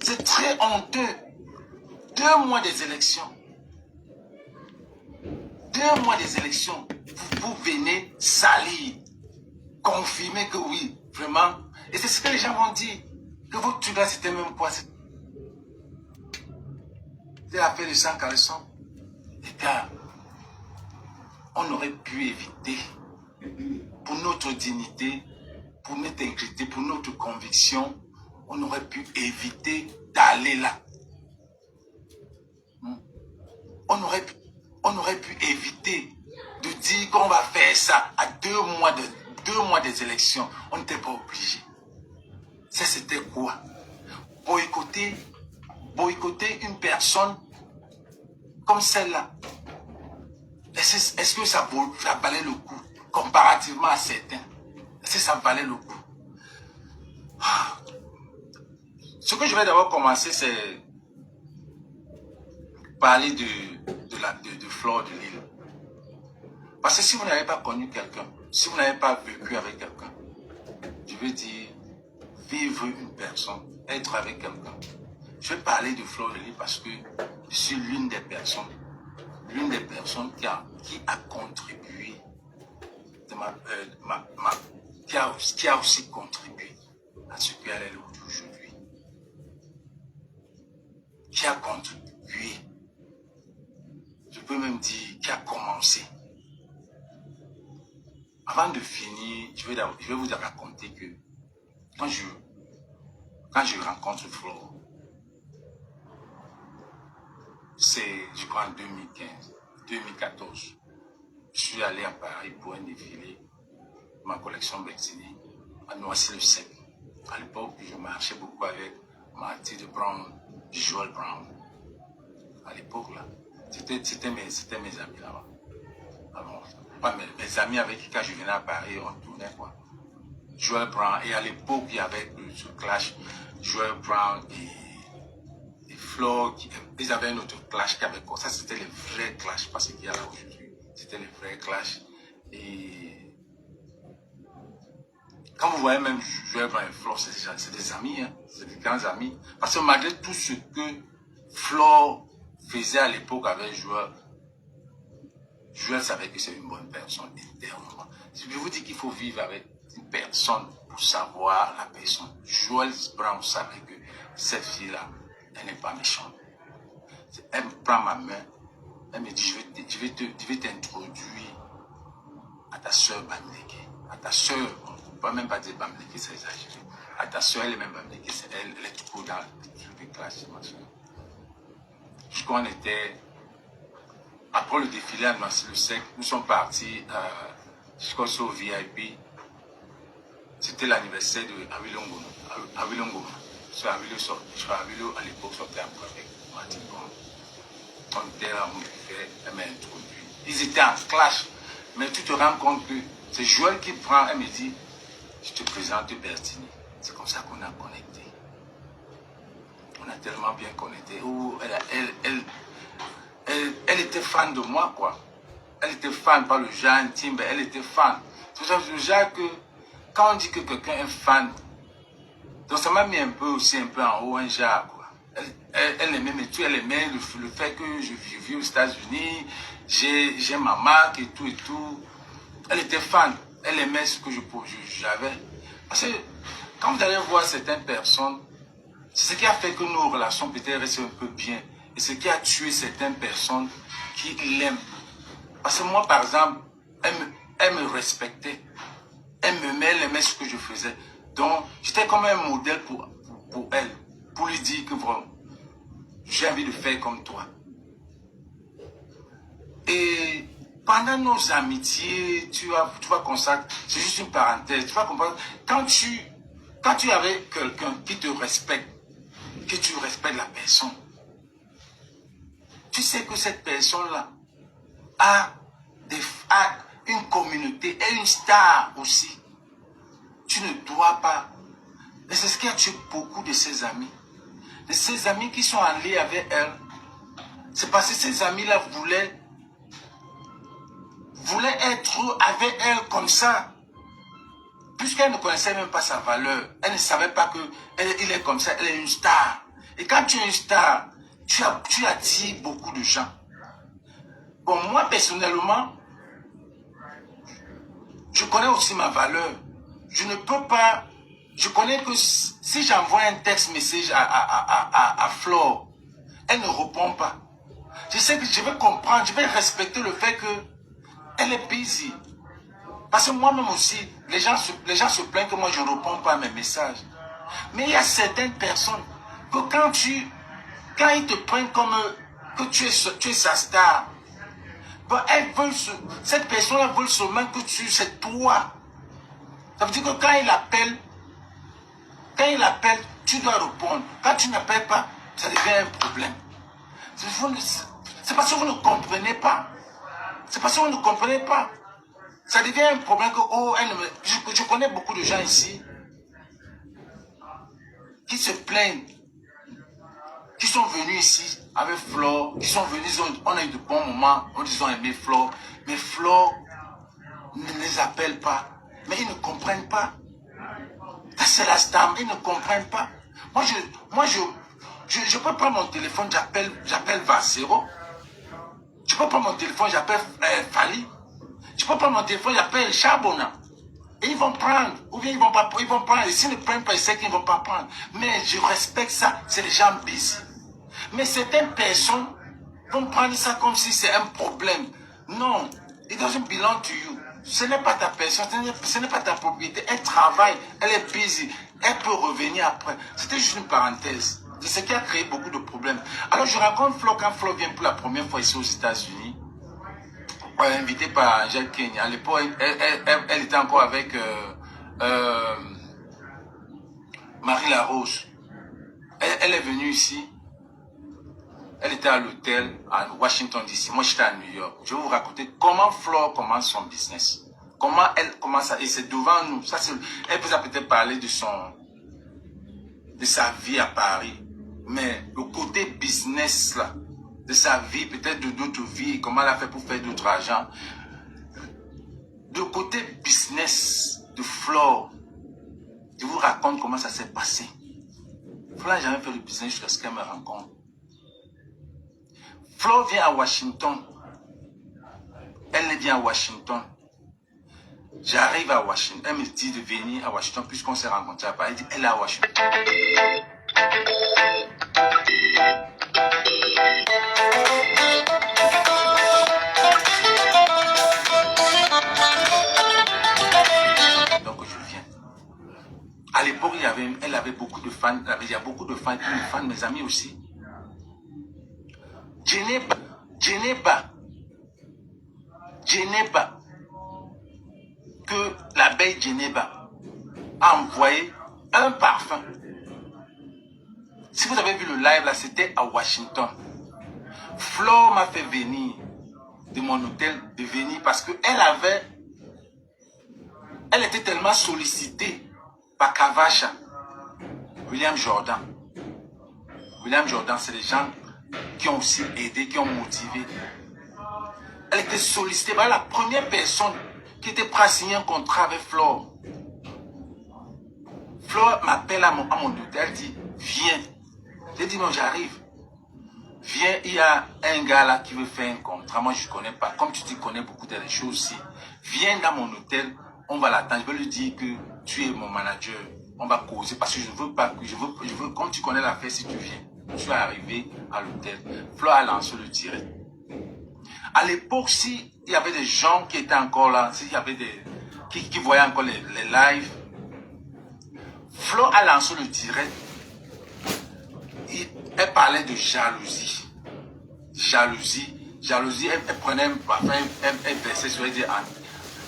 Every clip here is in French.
C'est très honteux. 2 mois des élections. 2 mois des élections. Vous venez salir. Confirmer que oui, vraiment. Et c'est ce que les gens vont dire. Que votre truc là, c'était même quoi? C'était l'affaire de 100 caleçons. Les gars, on aurait pu éviter, pour notre dignité, pour notre intégrité, pour notre conviction, on aurait pu éviter d'aller là. On aurait pu éviter de dire qu'on va faire ça à 2 mois des élections. On n'était pas obligé. Ça, c'était quoi? Boycotter une personne comme celle-là. Est-ce que ça valait le coup comparativement à certains? Est-ce que ça valait le coup? Ce que je vais d'abord commencer, c'est parler de Fleur de Lys. Parce que si vous n'avez pas connu quelqu'un, si vous n'avez pas vécu avec quelqu'un, je veux dire, vivre une personne, être avec quelqu'un. Je vais parler de Fleur de Lys parce que je suis l'une des personnes qui a contribué, qui a aussi contribué à ce qu'elle est aujourd'hui. Qui a contribué, je peux même dire, qui a commencé. Avant de finir, je vais vous raconter que quand je rencontre Flore, c'est, je crois, en 2014, je suis allé à Paris pour un défilé de ma collection Bexini, à Noisy-le-Sec. À l'époque, je marchais beaucoup avec Mathilde Brown, Joel Brown. À l'époque, là, c'était mes amis là-bas. Alors, pas mes amis avec qui, quand je venais à Paris, on tournait quoi. Joel Brown, et à l'époque, il y avait ce clash, Joel Brown et Flore, ils avaient un autre clash qui avait quoi. Ça, c'était les vrais clashs, pas ce qu'il y a là aujourd'hui. C'était les vrais clashs. Et quand vous voyez même Joel Brown et Flore, c'est des amis, hein, c'est des grands amis. Parce que malgré tout ce que Flore faisait à l'époque avec Joel, Joel savait que c'est une bonne personne intérieurement. Je vous dis qu'il faut vivre avec une personne pour savoir la personne. Joel Brown savait que cette fille-là, elle n'est pas méchante. Elle me prend ma main, elle me dit, je vais t'introduire à ta soeur Bamileke. À ta soeur, on ne peut même pas dire Bamileke, c'est exagéré. À ta soeur, elle est même Bamileke, elle est trop dans les classes, ma soeur. Jusqu'on était... Après le défilé à Noisy-le-Sec, nous sommes partis jusqu'au VIP. C'était l'anniversaire de Awilo Ngoma. Awilo à l'époque sortait un peu avec Martin Brown. On était là, on vivait, elle m'a introduit. Ils étaient en clash, mais tu te rends compte que c'est Joël qui prend, elle me dit, je te présente Bertini. C'est comme ça qu'on a connecté. On a tellement bien connecté. Oh, elle était fan de moi, quoi. Elle était fan, pas le genre intime, mais elle était fan. C'est le genre que, quand on dit que quelqu'un est fan, donc ça m'a mis un peu en haut, un genre, quoi. Elle aimait mes trucs, elle aimait le fait que je vis aux États-Unis, j'ai ma marque et tout et tout. Elle était fan, elle aimait ce que j'avais. Parce que, quand vous allez voir certaines personnes, c'est ce qui a fait que nos relations peut-être restent un peu bien. Et ce qui a tué certaines personnes qui l'aiment. Parce que moi, par exemple, elle me respectait. Elle aimait ce que je faisais. Donc, j'étais comme un modèle pour elle. Pour lui dire que vraiment, j'ai envie de faire comme toi. Et pendant nos amitiés, tu vas constater, c'est juste une parenthèse, tu vas comprendre, quand tu es avec quelqu'un qui te respecte, que tu respectes la personne, tu sais que cette personne-là a une communauté et une star aussi. Tu ne dois pas. Et c'est ce qui a tué beaucoup de ses amis. De ses amis qui sont allés avec elle. C'est parce que ces amis-là voulaient être avec elle comme ça. Puisqu'elle ne connaissait même pas sa valeur. Elle ne savait pas qu'il est comme ça, elle est une star. Et quand tu es une star, tu attires beaucoup de gens. Bon, moi, personnellement, je connais aussi ma valeur. Je ne peux pas... Je connais que si j'envoie un texte message à Flore, elle ne répond pas. Je sais que je vais comprendre, je vais respecter le fait qu'elle est busy. Parce que moi-même aussi, les gens se plaignent que moi je ne réponds pas à mes messages. Mais il y a certaines personnes que quand ils te prennent comme que tu es sa star, ben cette personne veut seulement que c'est toi. Ça veut dire que quand il appelle, tu dois répondre. Quand tu n'appelles pas, ça devient un problème. C'est parce que vous ne comprenez pas. C'est parce que vous ne comprenez pas. Ça devient un problème que, je connais beaucoup de gens ici qui se plaignent, qui sont venus ici avec Flore, qui sont venus, on a eu de bons moments, ils ont aimé Flore, mais Flore ne les appelle pas. Mais ils ne comprennent pas. C'est la star, ils ne comprennent pas. Moi, je peux prendre mon téléphone, j'appelle Vassero. Je peux prendre mon téléphone, j'appelle Fali. Je peux prendre mon téléphone, j'appelle Charbonna. Et ils vont prendre, ou bien ils vont prendre. Et s'ils ne prennent pas, ils savent qu'ils ne vont pas prendre. Mais je respecte ça, c'est les gens busy. Mais certaines personnes vont prendre ça comme si c'est un problème. Non, it doesn't belong to you. Ce n'est pas ta personne, ce n'est pas ta propriété. Elle travaille, elle est busy, elle peut revenir après. C'était juste une parenthèse. C'est ce qui a créé beaucoup de problèmes. Alors je rencontre Flo quand Flo vient pour la première fois ici aux États-Unis. Invitée par Angèle Kenya. À l'époque, elle était encore avec Marie Larose. Elle est venue ici. Elle était à l'hôtel à Washington DC. Moi, j'étais à New York. Je vais vous raconter comment Flore commence son business. Comment elle commence à... Et c'est devant nous. Ça, elle vous a peut-être parlé de sa vie à Paris. Mais le côté business, là, de sa vie, peut-être de d'autres vies, comment elle a fait pour faire d'autres argent. Le côté business de Flore, je vous raconte comment ça s'est passé. Flore n'a jamais fait le business jusqu'à ce qu'elle me rencontre. Flore vient à Washington. Elle vient à Washington. J'arrive à Washington. Elle me dit de venir à Washington puisqu'on s'est rencontrés à Paris. Elle dit, elle est à Washington. Donc je viens. À l'époque, elle avait beaucoup de fans. Il y a beaucoup de fans, mes amis aussi. Geneba, que l'abeille Geneba a envoyé un parfum. Si vous avez vu le live là, c'était à Washington. Flore m'a fait venir de mon hôtel, de venir parce que elle était tellement sollicitée par Kavacha, William Jordan. William Jordan, c'est les gens qui ont aussi aidé, qui ont motivé. Elle était sollicitée par la première personne qui était prête à signer un contrat avec Flore. Flore m'appelle à mon hôtel, elle dit, viens. J'ai dit, non, j'arrive. Viens, il y a un gars là qui veut faire un contrat. Moi, je ne connais pas. Comme tu connais beaucoup de choses aussi. Viens dans mon hôtel, on va l'attendre. Je vais lui dire que tu es mon manager. On va causer parce que je ne veux pas, je veux, comme tu connais l'affaire, si tu viens. Je suis arrivé à l'hôtel. Flore a lancé le direct. À l'époque, s'il y avait des gens qui étaient encore là, s'il y avait qui voyaient encore les lives, Flore a lancé le direct. Elle parlait de jalousie. Jalousie, elle prenait un parfum, elle versait sur elle dit,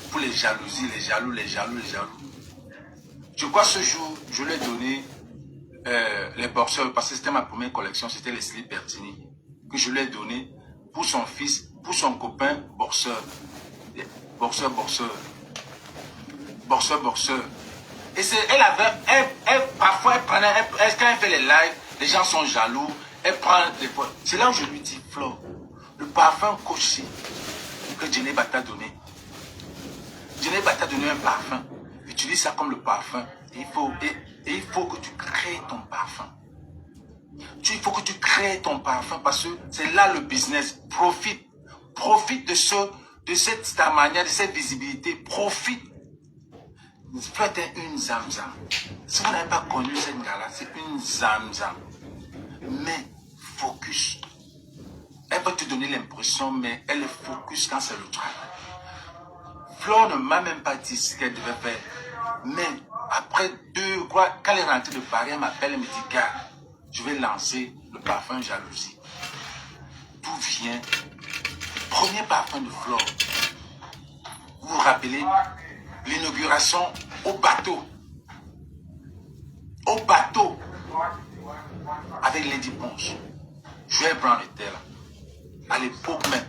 pour les jalousies, les jaloux. Je crois ce jour, je lui ai donné les boxeurs, parce que c'était ma première collection, c'était les slips Bertini, que je lui ai donné pour son fils, pour son copain boxeur. Boxeur. Et parfois, quand elle fait les lives, les gens sont jaloux, elle prend des potes. C'est là où je lui dis, Flore, le parfum Coach que Geneba t'a donné. Geneba t'a donné un parfum. Utilise ça comme le parfum. Il faut que tu crées ton parfum. Il faut que tu crées ton parfum parce que c'est là le business. Profite. Profite de cette manière, de cette visibilité. Profite. Faites une zamzam. Si vous n'avez pas connu cette gars-là, c'est une zamzam. Mais focus. Elle peut te donner l'impression, mais elle est focus quand c'est le travail. Flore ne m'a même pas dit ce qu'elle devait faire. Mais après quand elle est rentrée de Paris, elle m'appelle et me dit, gars, je vais lancer le parfum jalousie. D'où vient le premier parfum de Flore? Vous vous rappelez l'inauguration au bateau. Au bateau. Avec Lady Ponce. Joël Brown était là. À l'époque même.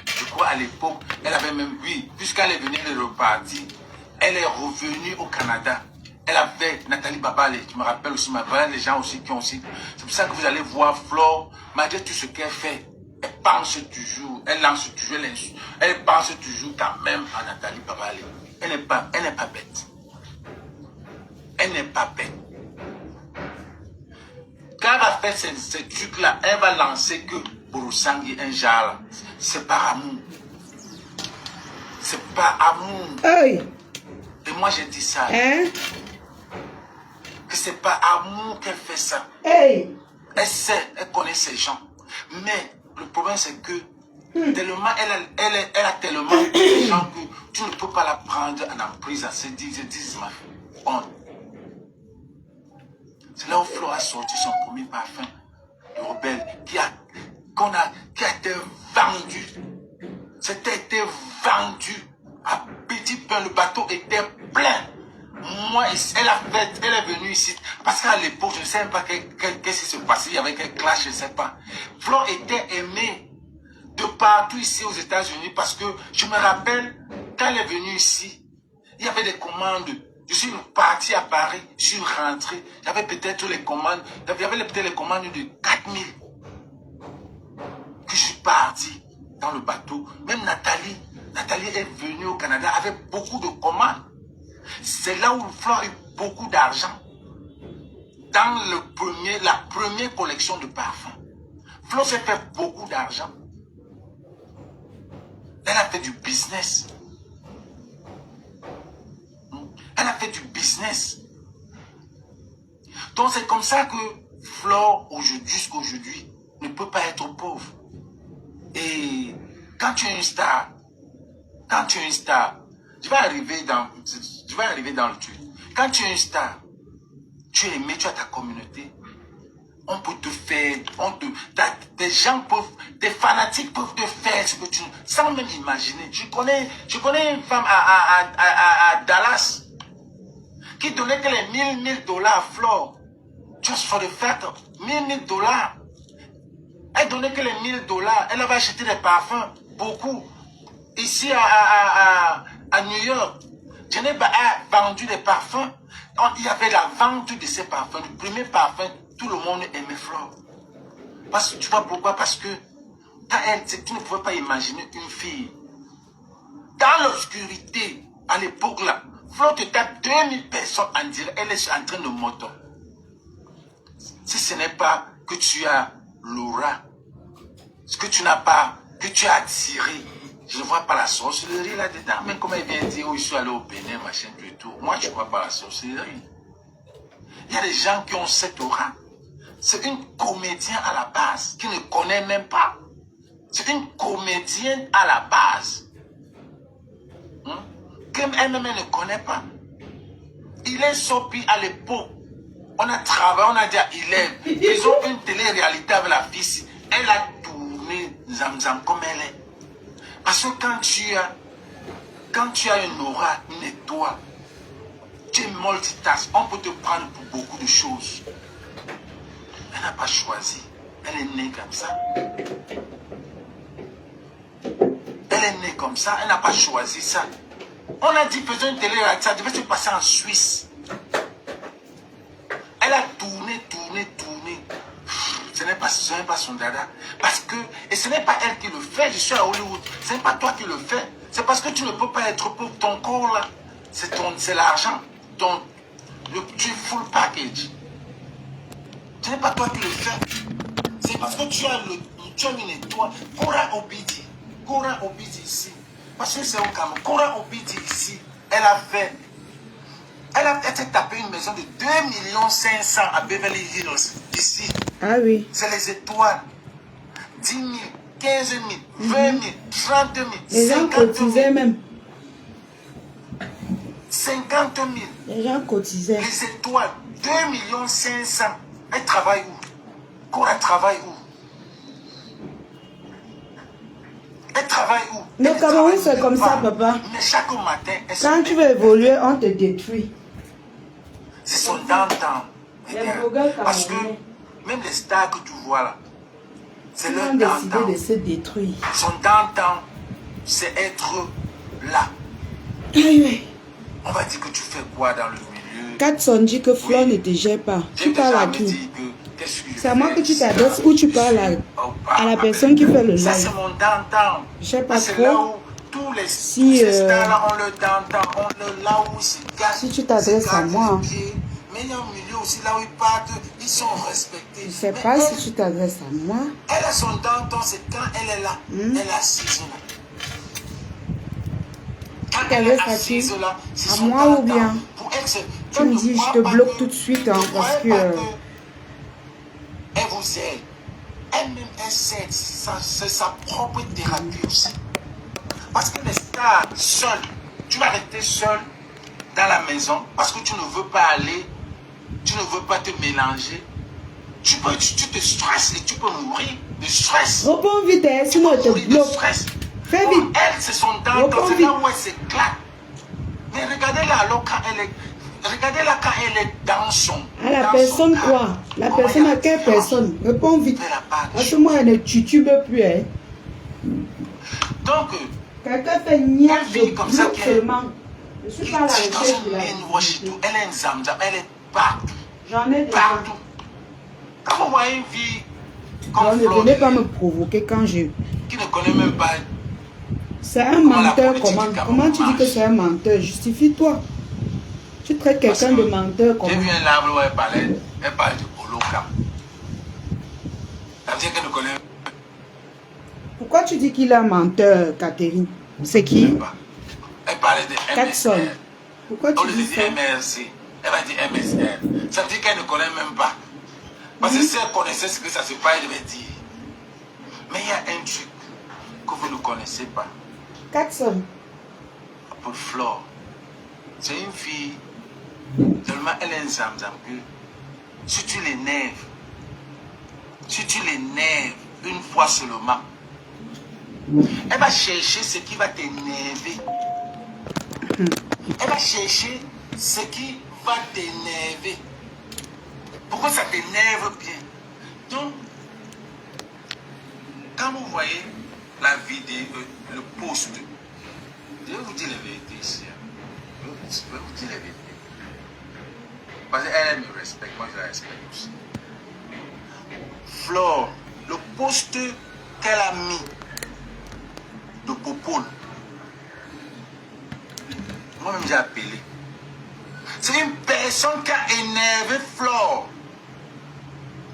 Je crois à l'époque, elle avait même, oui, puisqu'elle est venue, elle est repartie. Elle est revenue au Canada. Elle avait Nathalie Babale, tu me rappelles aussi, voilà les gens aussi qui ont aussi. C'est pour ça que vous allez voir Flore, malgré tout ce qu'elle fait, elle pense toujours, elle lance toujours l'insulte. Elle pense toujours quand même à Nathalie Babale. Elle n'est pas bête. Elle n'est pas bête. Quand elle va faire ces trucs-là, elle va lancer que Borosangi, un genre, c'est par amour. C'est par amour. Hey. Et moi, j'ai dit ça. Hein? Que c'est par amour qu'elle fait ça. Hey. Elle sait, elle connaît ces gens. Mais le problème, c'est que tellement, elle a tellement de gens que tu ne peux pas la prendre en emprise. Elle se dit, ma honte. C'est là où Flore a sorti son premier parfum, le Rebelle, qui a été vendu. C'était été vendu à petit pain. Le bateau était plein. Moi, elle est venue ici. Parce qu'à l'époque, je ne sais même pas qu'est-ce qui se passait. Il y avait quel clash, je ne sais pas. Flore était aimée de partout ici aux États-Unis parce que je me rappelle, quand elle est venue ici, il y avait des commandes. Je suis parti à Paris, je suis rentré. Il y avait peut-être les commandes. Il y avait peut-être les commandes de 4000. Que je suis parti dans le bateau. Même Nathalie est venue au Canada avec beaucoup de commandes. C'est là où Flore a eu beaucoup d'argent. Dans la première collection de parfums. Flore s'est fait beaucoup d'argent. Elle a fait du business. Elle a fait du business. Donc c'est comme ça que Flore, jusqu'à aujourd'hui, ne peut pas être pauvre. Et quand tu es une star, je vais arriver dans le truc. Quand tu es une star, tu es aimé, tu as ta communauté, on peut te faire, des gens peuvent, des fanatiques peuvent te faire ce que tu, sans même imaginer. Je connais une femme à Dallas qui donnait que les $1000 à Flore, just for the fact, $1000. Elle donnait que les $1000. Elle avait acheté des parfums, beaucoup. Ici à New York, Geneva a vendu des parfums. Il y avait la vente de ces parfums. Le premier parfum, tout le monde aimait Flore. Parce que tu vois pourquoi? Parce que tu ne pouvais pas imaginer une fille dans l'obscurité à l'époque là. Flore te tape 2000 personnes en direct. Elle est en train de moto. Si ce n'est pas que tu as l'aura, ce que tu n'as pas, que tu as attiré. Je ne vois pas la sorcellerie là-dedans. Mais comme elle vient dire, oh, je suis allé au Bénin, machin, tout et tout. Moi, je ne vois pas la sorcellerie. Il y a des gens qui ont cette aura. C'est une comédienne à la base, qui ne connaît même pas. C'est une comédienne à la base. Qu'elle-même ne connaît pas. Il est sorti à l'époque. On a travaillé, on a dit à Hélène. Ils ont une télé-réalité avec la fille. Elle a tourné Zamzam comme elle est. Parce que quand tu as une aura, une étoile, tu es multitask, on peut te prendre pour beaucoup de choses. Elle n'a pas choisi. Elle est née comme ça. Elle est née comme ça, elle n'a pas choisi ça. On a dit, faisons une télé, ça devait se passer en Suisse. Elle a tourné. Ce n'est pas son dada. Parce que, et ce n'est pas elle qui le fait, je suis à Hollywood. Ce n'est pas toi qui le fais. C'est parce que tu ne peux pas être pauvre. Ton corps là, c'est l'argent. Tu es full package. Ce n'est pas toi qui le fais. C'est parce que tu as une étoile. Cora Obidi. Cora Obidi ici. Parce que c'est au Cameroun. Cora Obidi ici. Elle s'est tapé une maison de 2,5 millions à Beverly Hills. Ici. Ah oui. C'est les étoiles. 10 000, 15 000, 20 000, 30 000, les gens 50 000. cotisaient même. 50 000. Les gens cotisaient. Les étoiles. 2,5 millions. Elle travaille où? Cora travaille où? Elle travaille où? Le Cameroun, c'est comme ça, papa. Mais chaque matin, elle Quand tu veux évoluer, on te détruit. C'est son downtown. Parce que même les stars que tu vois là, c'est leur Ils ont décidé downtown. de se détruire. Son downtown, c'est être là. Oui. On va dire que tu fais quoi dans le milieu? Katson dit que Flo ne te gère pas. Tu parles à qui? C'est à moi que tu t'adresses ou tu parles à la personne qui fait le live? Ça, c'est mon downtown. Je sais pas C'est là trop. où tous les Si, stars ont le downtown, là où ils se cachent. Si tu t'adresses à moi. Mais il y a un milieu aussi là où ils partent, ils sont respectés. Je sais pas si tu t'adresses à moi. Elle a son downtown, c'est quand elle est là. Elle est assise là. Quand elle est assise là, c'est à son moi downtown. ou bien Pour elle, tu me dis, je te bloque tout de suite hein, parce que... Elle vous aide. Elle-même, elle sait. C'est sa propre thérapie aussi. Parce que les stars, seuls, tu vas rester seul dans la maison parce que tu ne veux pas aller, tu ne veux pas te mélanger. Tu te stresses et tu peux mourir de stress. Réponds vite, sinon elle te bloque. Fais vite. Elle, c'est son dent, c'est là où elle s'éclate. Mais regardez-la alors quand elle est... Regardez-la quand elle est dans son... À la personne quoi? La personne à quelle personne? Réponds vite. Parce que moi, elle ne titube plus. Hein. Donc... Quelqu'un fait nier, je comme ça seulement. Je suis pas à la recherche de la elle est un zamzam, elle est partout. J'en ai partout. Quand vous voyez une fille comme ne venez pas me provoquer quand je... Qui ne connaît même pas... C'est un menteur comment? Comment tu dis que c'est un menteur? Justifie-toi. Tu traites quelqu'un de menteur comment? J'ai vu un arbre où elle parlait de holocam. Ça veut dire qu'elle ne connaît... Pourquoi tu dis qu'il est un menteur, Catherine? C'est qui? Elle parlait de Katson. Pourquoi tu dis ça? MRC. Elle va dire MSR. Ça veut dire qu'elle ne connaît même pas. Parce que si elle connaissait ce que ça se passe, elle devait dire. Mais il y a un truc que vous ne connaissez pas. Katson. Pour Flore. C'est une fille. Tellement elle est un zamzam que si tu l'énerves, une fois seulement, elle va chercher ce qui va t'énerver. Elle va chercher ce qui va t'énerver. Pourquoi ça t'énerve bien? Donc, quand vous voyez la vidéo, le post, je vais vous dire la vérité ici. Je vais vous dire la vérité. Parce qu'elle me respecte, moi je la respecte aussi. Flore, le post qu'elle a mis de Popone, moi-même j'ai appelé. C'est une personne qui a énervé Flore.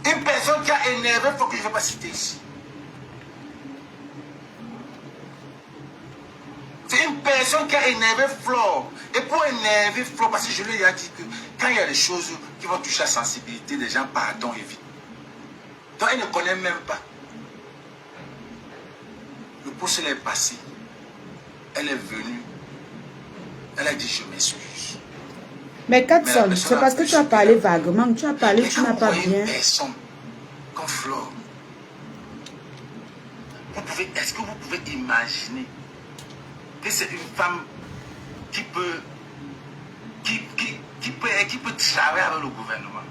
Une personne qui a énervé, il faut que je ne vais pas citer ici. C'est une personne qui a énervé Flore. Et pour énerver Flore, parce que je lui ai dit que quand il y a des choses qui vont toucher la sensibilité des gens, pardon, évite. Donc elle ne connaît même pas. Le poste est passé. Elle est venue. Elle a dit je m'excuse. Mais Katson, c'est parce que tu as parlé vaguement. Tu as parlé, tu n'as pas bien. Une personne comme Flore, est-ce que vous pouvez imaginer que c'est une femme qui peut travailler avec le gouvernement?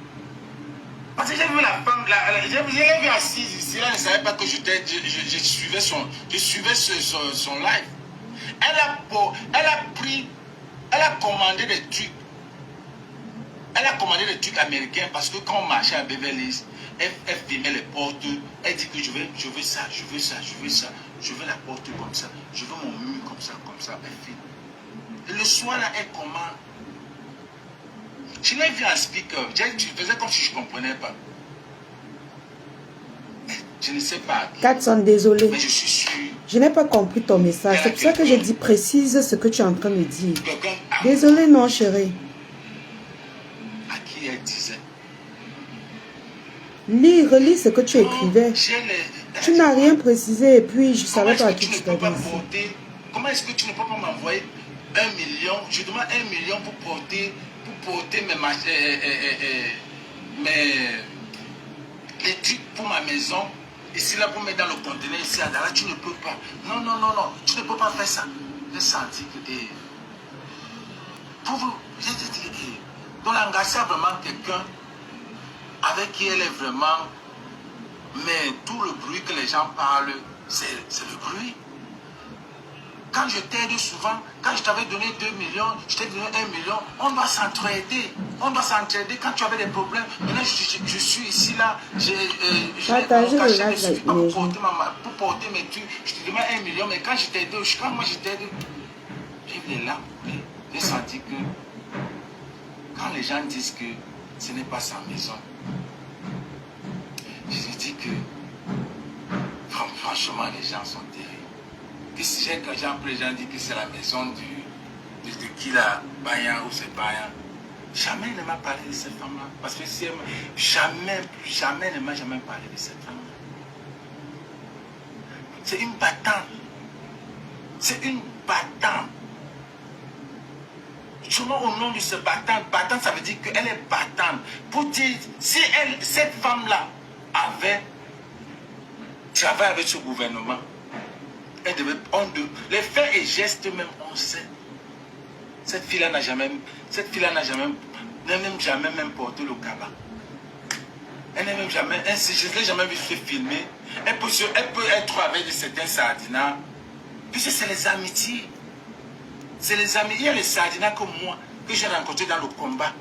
Parce que j'ai vu la femme, je l'ai vue assise ici, là, je ne savais pas que je suivais son live. Elle a commandé des trucs. Elle a commandé des trucs américains parce que quand on marchait à Beverly Hills, elle filmait les portes, elle dit que je veux ça, je veux ça, je veux ça, je veux la porte comme ça, je veux mon mur comme ça, elle filme. Et le soir là, elle commande. Je l'ai vu en speaker, je faisais comme si je ne comprenais pas. Je ne sais pas. 400, désolé. Mais je suis sûr. Je n'ai pas compris ton message. C'est pour ça que je dis précise ce que tu es en train de dire. Désolé, non, chérie. À qui elle disait? Lis, relis ce que tu écrivais. Tu n'as rien précisé et puis je ne savais pas à qui tu t'adressais. Comment est-ce que tu ne peux pas m'envoyer 1 million? Je demande 1 million pour porter les trucs pour ma maison. Ici, là, pour mettre dans le conteneur, ici, là, tu ne peux pas. Non, non, non, non, tu ne peux pas faire ça. J'ai senti que... Pour vous, j'ai dit, donc l'engagé a vraiment quelqu'un avec qui elle est vraiment... Mais tout le bruit que les gens parlent, c'est le bruit. Quand je t'aide souvent, quand je t'avais donné 2 millions, je t'ai donné 1 million, on doit s'entraider. On doit s'entraider quand tu avais des problèmes. Maintenant, je suis ici, là, je pour porter mes trucs. Je te demande 1 million, mais quand je t'aide, quand moi je t'aide, j'ai des larmes. J'ai senti que quand les gens disent que ce n'est pas sa maison, je dis que franchement, les gens sont terribles. Que si j'ai quand les gens disent que c'est la maison de qui là, Bayan ou c'est Bayan, jamais ne m'a parlé de cette femme-là. Parce que si jamais ne m'a jamais parlé de cette femme-là. C'est une battante. C'est une battante. Seulement au nom de ce battante, battante ça veut dire qu'elle est battante. Pour dire, si cette femme-là avait travaillé avec ce gouvernement, elle devait, les faits et gestes même, on sait. Cette fille-là n'a jamais même porté le cabas. Elle n'a même jamais, je ne l'ai jamais vu se filmer. Elle peut être avec de certains sardinats. Puisque c'est les amitiés. C'est les amis. Il y a les sardinats comme moi, que j'ai rencontrés dans le combat.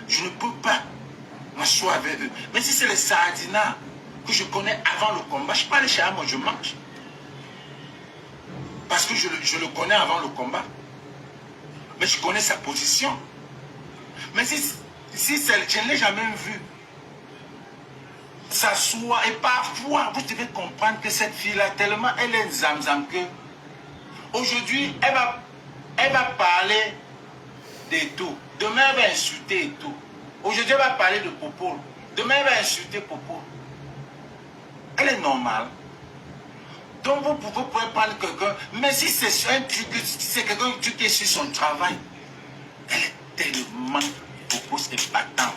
Je ne peux pas m'asseoir avec eux. Mais si c'est les sardinats que je connais avant le combat, je ne peux pas aller chez moi, je mange. Parce que je le connais avant le combat. Mais je connais sa position. Mais si je ne l'ai jamais vu s'asseoir, et parfois, vous devez comprendre que cette fille-là, tellement elle est zamzam que aujourd'hui, elle va parler de tout. Demain, elle va insulter et tout. Aujourd'hui, elle va parler de Popo. Demain, elle va insulter Popo. Elle est normale. Donc, vous pouvez prendre quelqu'un, mais si c'est un truc, c'est quelqu'un qui est sur son travail, elle est tellement propose et battante.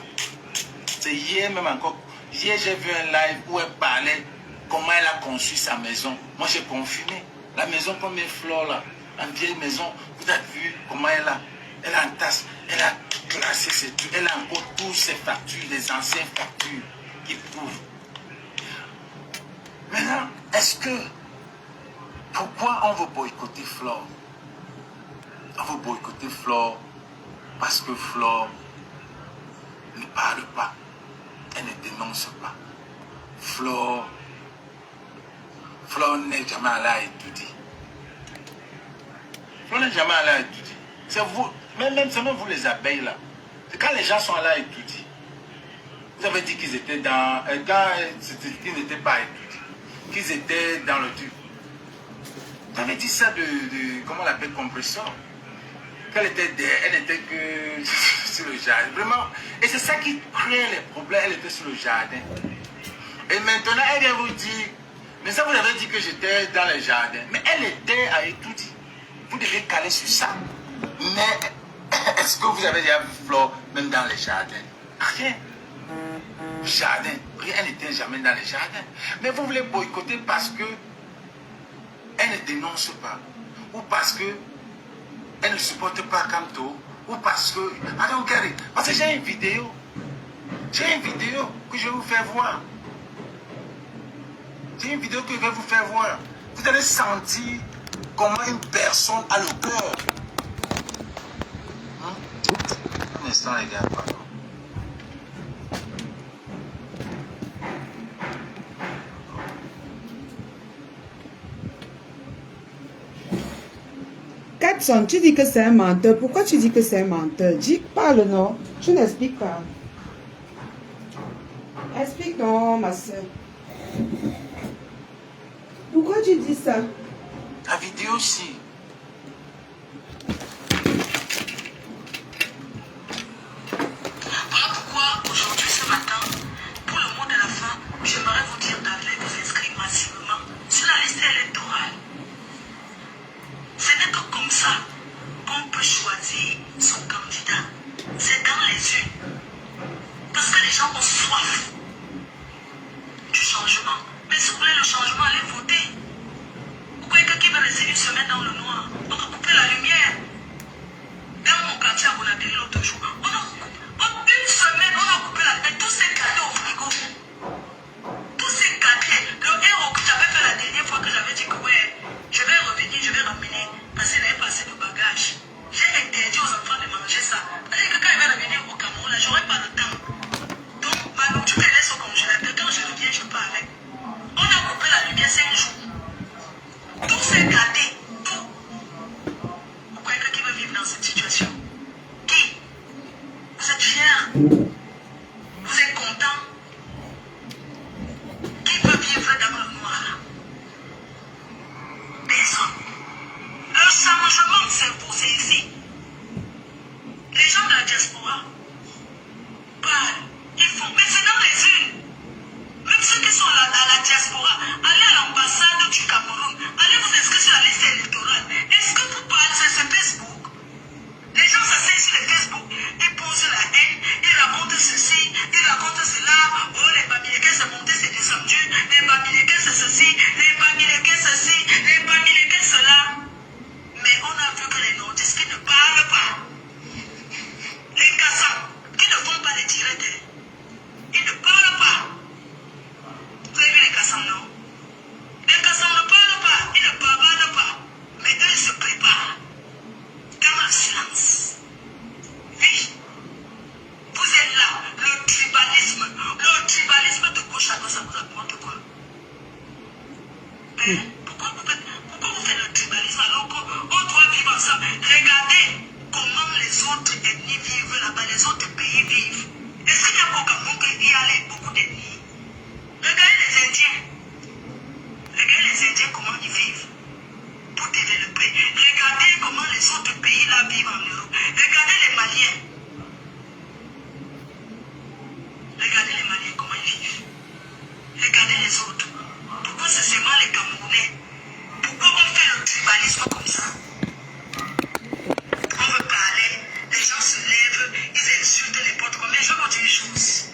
C'est hier même encore, hier j'ai vu un live où elle parlait comment elle a conçu sa maison. Moi j'ai confirmé. La maison comme mes fleurs là, une vieille maison, vous avez vu comment elle entasse, elle a classé ses trucs, elle a encore toutes ses factures, les anciennes factures qui prouvent. Maintenant, pourquoi on veut boycotter Flore? On veut boycotter Flore parce que Flore ne parle pas, elle ne dénonce pas. Flore n'est jamais allée à étudier. Flore n'est jamais allée à étudier. C'est vous, même vous les abeilles là. Quand les gens sont allés à étudier, vous avez dit qu'ils étaient dans... qu'ils n'étaient pas étudiés, qu'ils étaient dans le truc. Vous avez dit ça de comment on l'appelle, compression. Elle n'était que sur le jardin. Vraiment. Et c'est ça qui crée les problèmes. Elle était sur le jardin. Et maintenant, elle vient vous dire, mais ça vous avez dit que j'étais dans le jardin. Mais elle était à étudier. Vous devez caler sur ça. Mais est-ce que vous avez déjà vu Flore même dans les jardins? Rien. Jardin. Rien, elle n'était jamais dans les jardins. Mais vous voulez boycotter parce que elle ne dénonce pas. Ou parce que elle ne supporte pas Kamto. Ou parce que... I don't get it. Parce que j'ai une vidéo. J'ai une vidéo que je vais vous faire voir. J'ai une vidéo que je vais vous faire voir. Vous allez sentir comment une personne a le cœur. Un instant, les gars, pardon. Katson, tu dis que c'est un menteur. Pourquoi tu dis que c'est un menteur? Dis, parle, non? Tu n'expliques pas. Explique, non, ma soeur. Pourquoi tu dis ça? La vidéo aussi. Voilà pourquoi aujourd'hui, ce matin, pour le mot de la fin, j'aimerais vous dire d'aller vous inscrire massivement sur la liste électorale. Ce n'est que comme ça qu'on peut choisir son candidat. C'est dans les urnes. Parce que les gens ont soif du changement. Mais si vous voulez le changement, allez voter. Vous croyez que qui va rester une semaine dans le noir? On va couper la lumière. Dans mon quartier à Bonabili l'autre jour, une semaine, on a coupé la lumière. Tous ces cadets au frigo. Tous ces cadets. Le héros que j'avais fait la dernière fois que j'avais dit que ouais, je vais revenir, je vais ramener. Parce qu'il n'avait pas assez de bagages. J'ai interdit aux enfants de manger ça. Parce que quand il va revenir au Cameroun, là, j'aurai pas le temps. Donc, ma nourriture, elle laisse au congélateur. Quand je reviens, je pars avec. On a coupé la lumière 5 jours. Tous ces cadets, tout. Vous croyez que qui veut vivre dans cette situation? Qui? Vous êtes fiers? Vous êtes contents? Qui peut vivre dans le noir? Personne. Le changement, c'est vous, c'est ici. Les gens de la diaspora parlent, ils font, mais c'est dans les urnes. Même ceux qui sont à la diaspora, allez à l'ambassade du Cameroun, allez vous inscrire sur la liste électorale. Est-ce que vous parlez sur Facebook? Les gens s'asseyent sur le Facebook, ils posent la haine, ils racontent ceci, ils racontent cela. Oh, les Bamilekens c'est monté, c'est descendu. Les Bamilekens c'est ceci, les Bamilekens ceci, les Bamilekens cela. Mais on a vu que les nordistes qui ne parlent pas, les Kassans qui ne font pas les directs, ils ne parlent pas. Vous avez vu les Kassans, non? Les Kassans ne parlent pas, ils ne parlent pas. Mais eux, ils se préparent dans le silence. Oui, vous êtes là, le tribalisme de gauche à droite, ça vous apporte quoi? Pourquoi vous faites le tribalisme alors qu'on doit vivre ensemble? Regardez comment les autres ethnies vivent là-bas, les autres pays vivent. Est-ce qu'il y a qu'au Cameroun qu'il y a beaucoup d'ethnies? Regardez les Indiens. Regardez les Indiens comment ils vivent. Pour développer. Regardez comment les autres pays là vivent en Europe. Regardez les Maliens. Regardez les Maliens comment ils vivent. Regardez les autres. Pourquoi c'est seulement les Camerounais? Pourquoi on fait le tribalisme comme ça? On veut parler, les gens se lèvent, ils insultent les potes. Mais je vais vous dire une chose.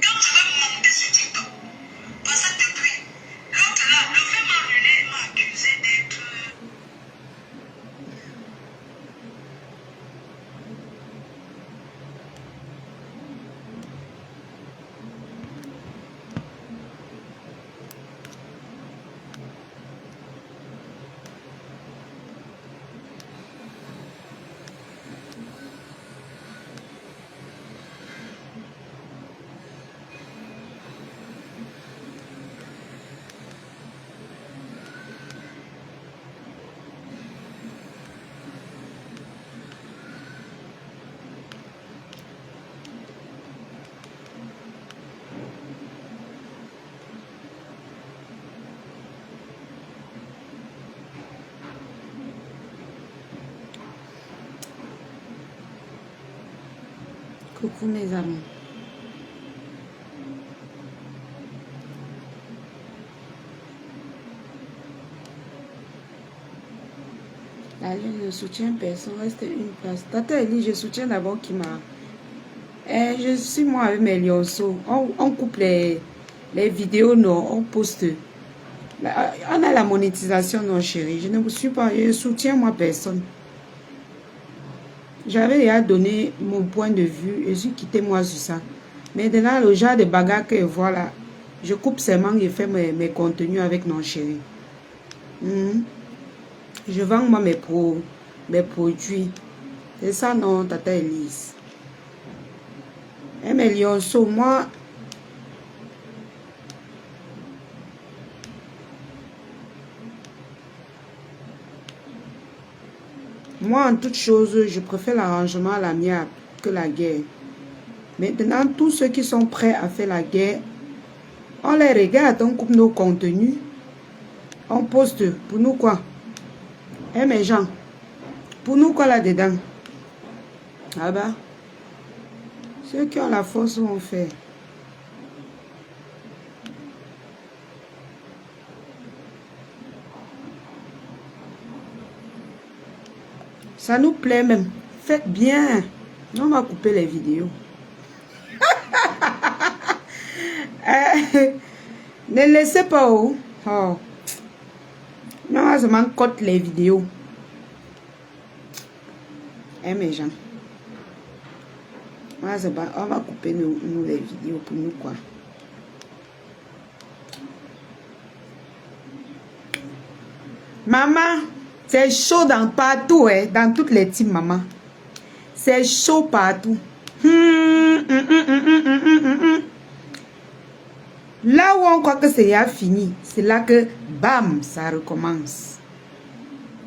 Quand je vais monter sur TikTok, parce que depuis, l'autre là, le fait m'a annulé, m'a accusé d'être... Coucou mes amis. La lune ne soutient personne, reste une place. Tata Elie, je soutiens d'abord Kima. Je suis moi avec mes lionceaux. On coupe les vidéos, non, on poste. On a la monétisation, non chérie. Je ne vous suis pas, je soutiens moi personne. J'avais déjà donné mon point de vue, je suis quitté moi sur ça. Maintenant, le genre de bagarre que voilà, je coupe seulement et fais mes contenus avec non chéri. Je vends moi mes produits. C'est ça non, Tata Elise. Et mes lionceaux, moi, en toute chose, je préfère l'arrangement à l'amiable que la guerre. Maintenant, tous ceux qui sont prêts à faire la guerre, On les regarde, on coupe nos contenus. On poste. Pour nous quoi? Eh mes gens, pour nous quoi là-dedans? Ah bah, ceux qui ont la force vont faire. Ça nous plaît même. Faites bien. On va couper les vidéos. Ne laissez pas où. Oh. Non, je m'en cote les vidéos. Eh mes gens. On va couper nous les vidéos pour nous quoi. Maman, c'est chaud dans partout, hein, dans toutes les teams, maman. C'est chaud partout. Là où on croit que c'est déjà fini, c'est là que, bam, ça recommence.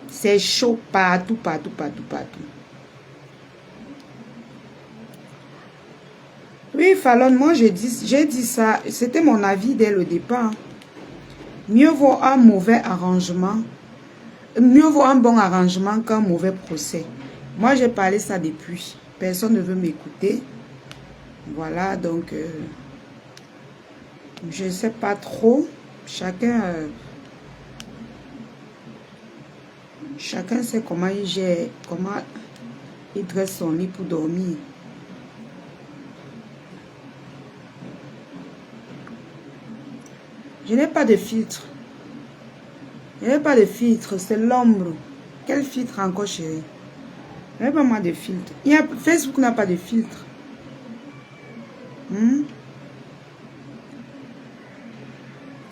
C'est chaud partout, partout, partout, partout. Oui, Fallon, moi j'ai dit ça, c'était mon avis dès le départ. Mieux vaut un mauvais arrangement, mieux vaut un bon arrangement qu'un mauvais procès. Moi j'ai parlé ça depuis, personne ne veut m'écouter. Voilà, donc je ne sais pas trop, chacun sait comment il gère, comment il dresse son lit pour dormir. Je n'ai pas de filtre. Je n'ai pas de filtre, c'est l'ombre. Quel filtre encore, chérie? Je n'ai pas moi de filtre. Facebook n'a pas de filtre.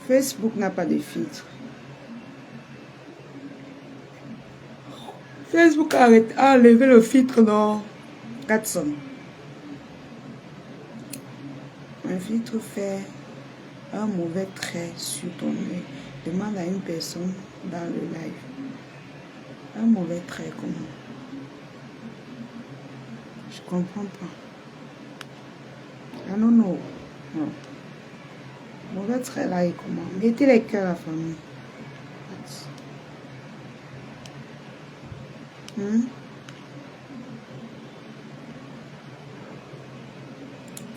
Facebook n'a pas de filtre. Facebook a enlevé le filtre dans 400. Un filtre fait un mauvais trait sur ton œil. Demande à une personne dans le live. Un mauvais trait comment? Je comprends pas. Ah non, non. Non. Mauvais trait là et comment? Mettez les cœurs à la famille.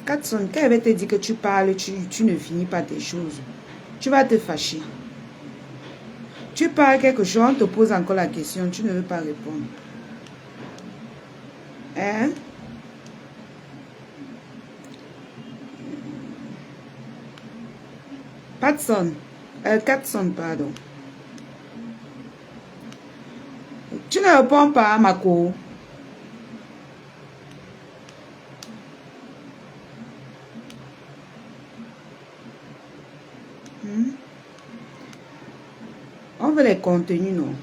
400, quand elle va te dire que tu parles, tu ne finis pas tes choses. Tu vas te fâcher. Tu parles quelque chose, on te pose encore la question, tu ne veux pas répondre. Hein? Patson, 400, pardon. Tu ne réponds pas, Mako. On veut les contenus, non?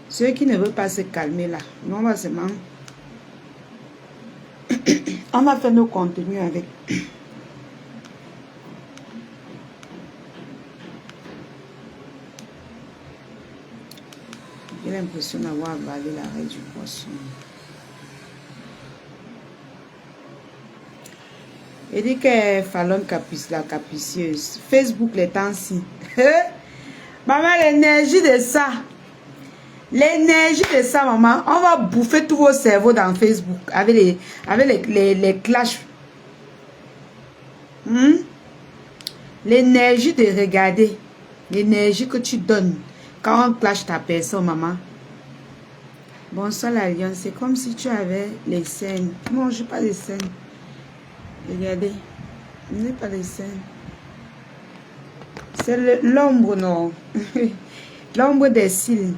Ceux qui ne veulent pas se calmer là, nous on va seulement... on va faire nos contenus avec. J'ai l'impression d'avoir avalé l'arrêt du poisson. Il dit que Fallon la capricieuse. Facebook les temps-ci. Maman, l'énergie de ça. L'énergie de ça, maman. On va bouffer tous vos cerveaux dans Facebook. Avec les clashs. L'énergie de regarder. L'énergie que tu donnes. Quand on clash ta personne, maman. Bonsoir l'alliance. C'est comme si tu avais les scènes. Non, je n'ai pas les scènes. Regardez. Je n'ai pas les scènes. C'est l'ombre, non. L'ombre des cils.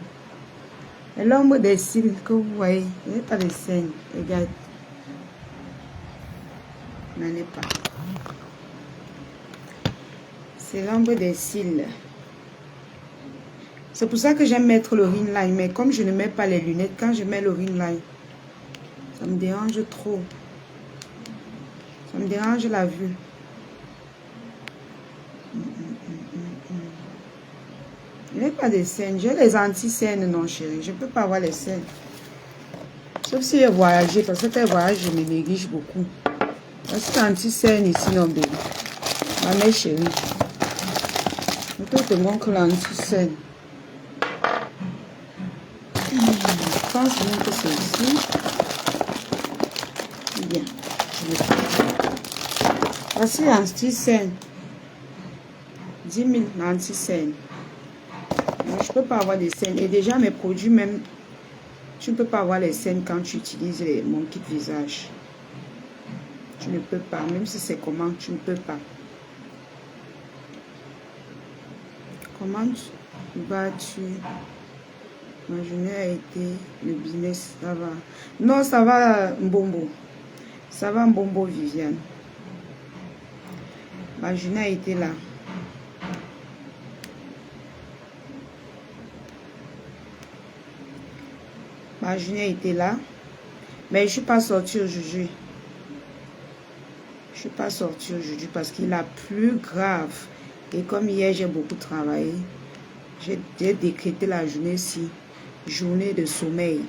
L'ombre des cils que vous voyez. Je n'ai pas les scènes. Regarde. Je n'en ai pas. C'est l'ombre des cils. C'est pour ça que j'aime mettre le ring line. Mais comme je ne mets pas les lunettes, quand je mets le ring line, ça me dérange trop. Ça me dérange la vue. Je n'ai pas de scènes. J'ai les anti-scènes, non chérie. Je ne peux pas avoir les scènes. Sauf si j'ai voyagé. Parce que quand je voyage, je me néglige beaucoup. Parce que anti-scènes ici, non bébé. Ma mère chérie. Je te montre l'anti-scène. Je pense bien que c'est ici. Bien. Voici l'anti-scène. 10 000 l'anti-scène. Moi, je ne peux pas avoir des scènes. Et déjà, mes produits, même, tu ne peux pas avoir les scènes quand tu utilises mon kit visage. Tu ne peux pas. Même si c'est comment, tu ne peux pas. Comment vas-tu? Ma journée a été le business, ça va. Non, ça va, Mbombo. Ça va, Mbombo, Viviane. Ma journée a été là. Ma journée était là. Mais je ne suis pas sortie aujourd'hui. Je ne suis pas sortie aujourd'hui parce qu'il a plus grave. Et comme hier, j'ai beaucoup travaillé, j'ai décrété la journée-ci, journée de sommeil.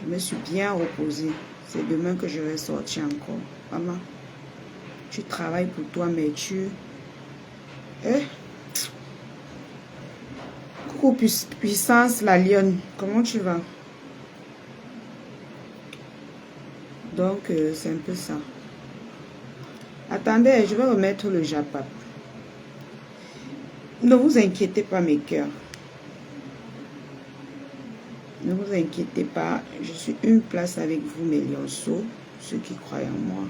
Je me suis bien reposée. C'est demain que je vais sortir encore. Maman, tu travailles pour toi, mais tu... Coucou puissance, la lionne. Comment tu vas? Donc, c'est un peu ça. Attendez, je vais remettre le japap. Ne vous inquiétez pas, mes cœurs. Ne vous inquiétez pas. Je suis une place avec vous, mes lionceaux, ceux qui croient en moi.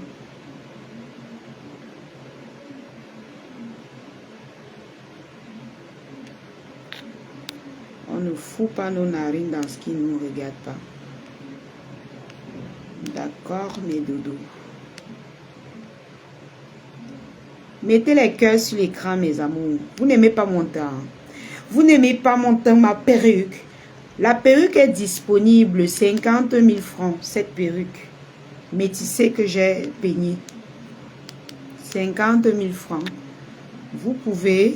On ne fout pas nos narines dans ce qui ne nous regarde pas. D'accord, mes doudous. Mettez les cœurs sur l'écran, mes amours. Vous n'aimez pas mon temps. Vous n'aimez pas mon temps, ma perruque. La perruque est disponible, 50 000 francs, cette perruque métissée que j'ai peignée. 50 000 francs. Vous pouvez,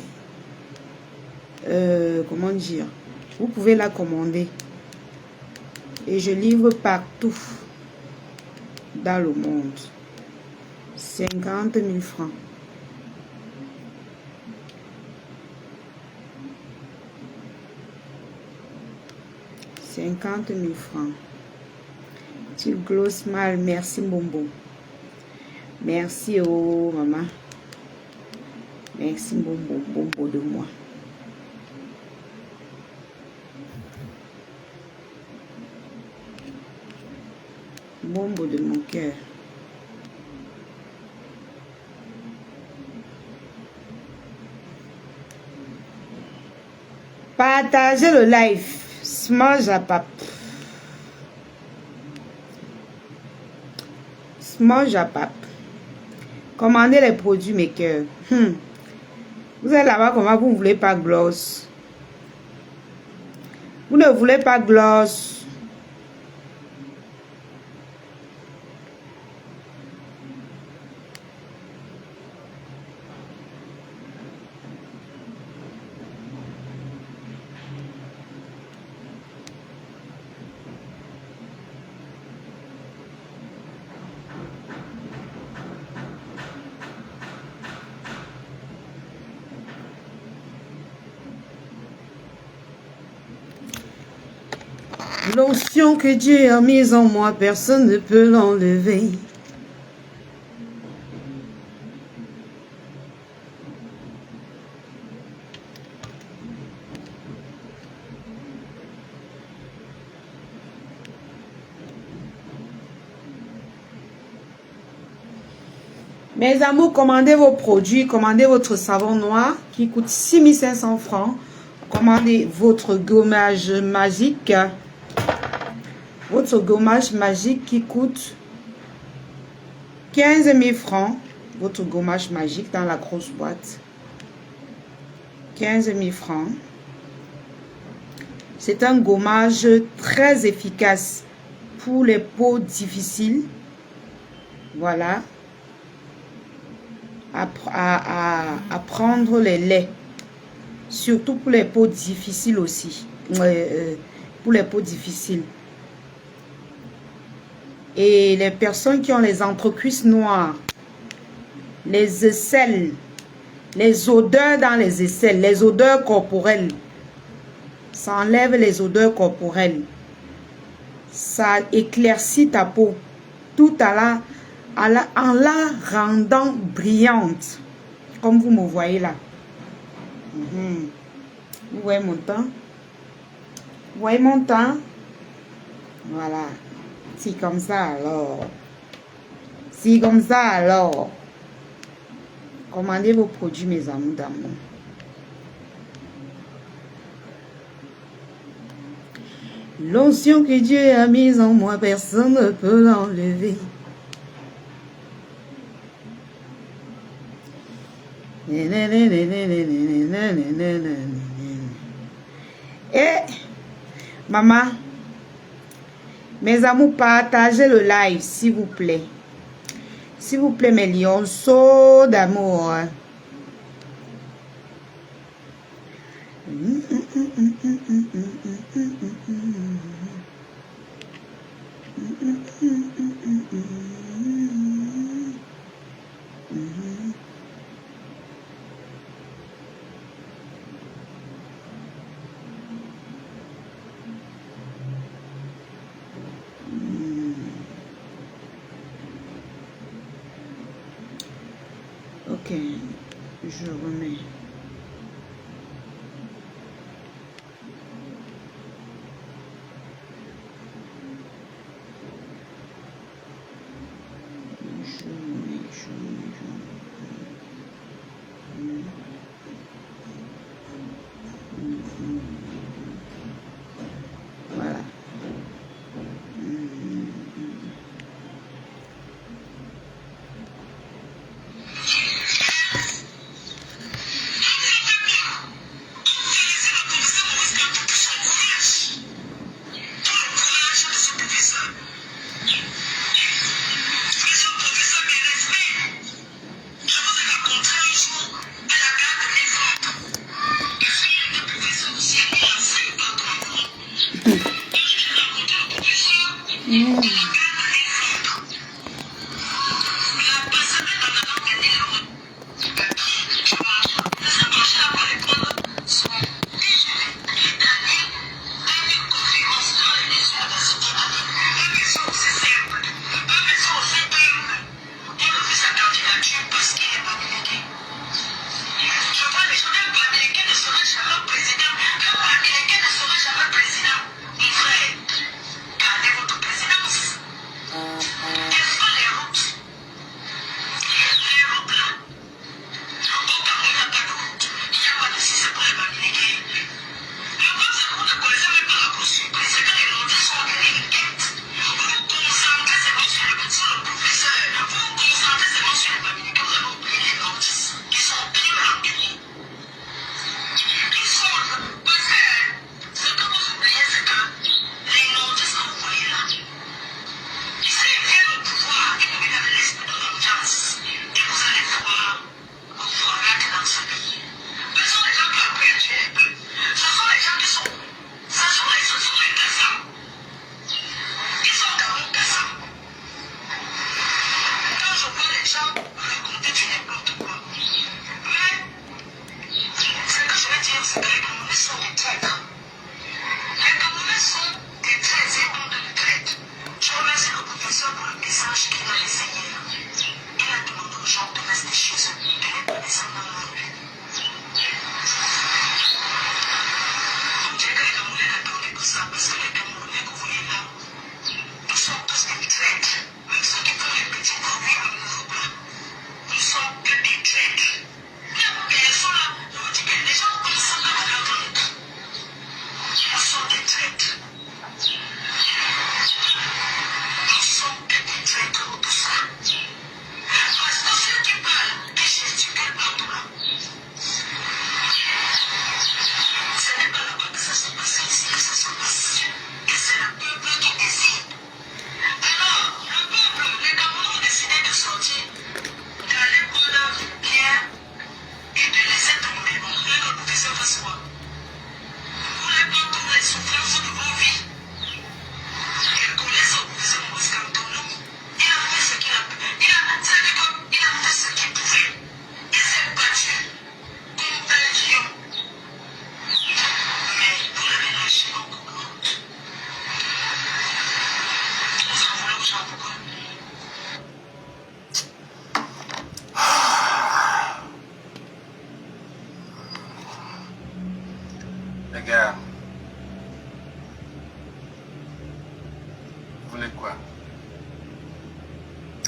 comment dire, vous pouvez la commander. Et je livre partout dans le monde. 50 000 francs. $50 000 francs. Tu glosses mal. Merci, Mbombo. Merci, oh, maman. Merci, Mbombo. Mbombo de moi. Mbombo de mon cœur. Partagez le live. Small Japap. Small Japap. Commandez les produits, mes cœurs. Vous êtes là-bas, comment vous ne voulez pas gloss? Vous ne voulez pas gloss? L'onction que Dieu a mise en moi, personne ne peut l'enlever. Mes amours, commandez vos produits, commandez votre savon noir qui coûte 6 500 francs. Commandez votre gommage magique. Votre gommage magique qui coûte 15 000 francs. Votre gommage magique dans la grosse boîte. 15 000 francs. C'est un gommage très efficace pour les peaux difficiles. Voilà. À prendre les laits. Surtout pour les peaux difficiles aussi. Pour les peaux difficiles. Et les personnes qui ont les entrecuisses noires, les aisselles les odeurs dans les aisselles, les odeurs corporelles. Ça enlève les odeurs corporelles. Ça éclaircit ta peau. Tout en la rendant brillante. Comme vous me voyez là. Vous voyez mon teint? Vous voyez mon teint? Voilà. C'est comme ça alors. C'est comme ça alors. Commandez vos produits, mes amours d'amour. L'onction que Dieu a mise en moi, personne ne peut l'enlever. Et maman, mes amours, partagez le live s'il vous plaît. S'il vous plaît, mes lionceaux d'amour. Ok, je remets. Voilà. Regarde. Vous voulez quoi?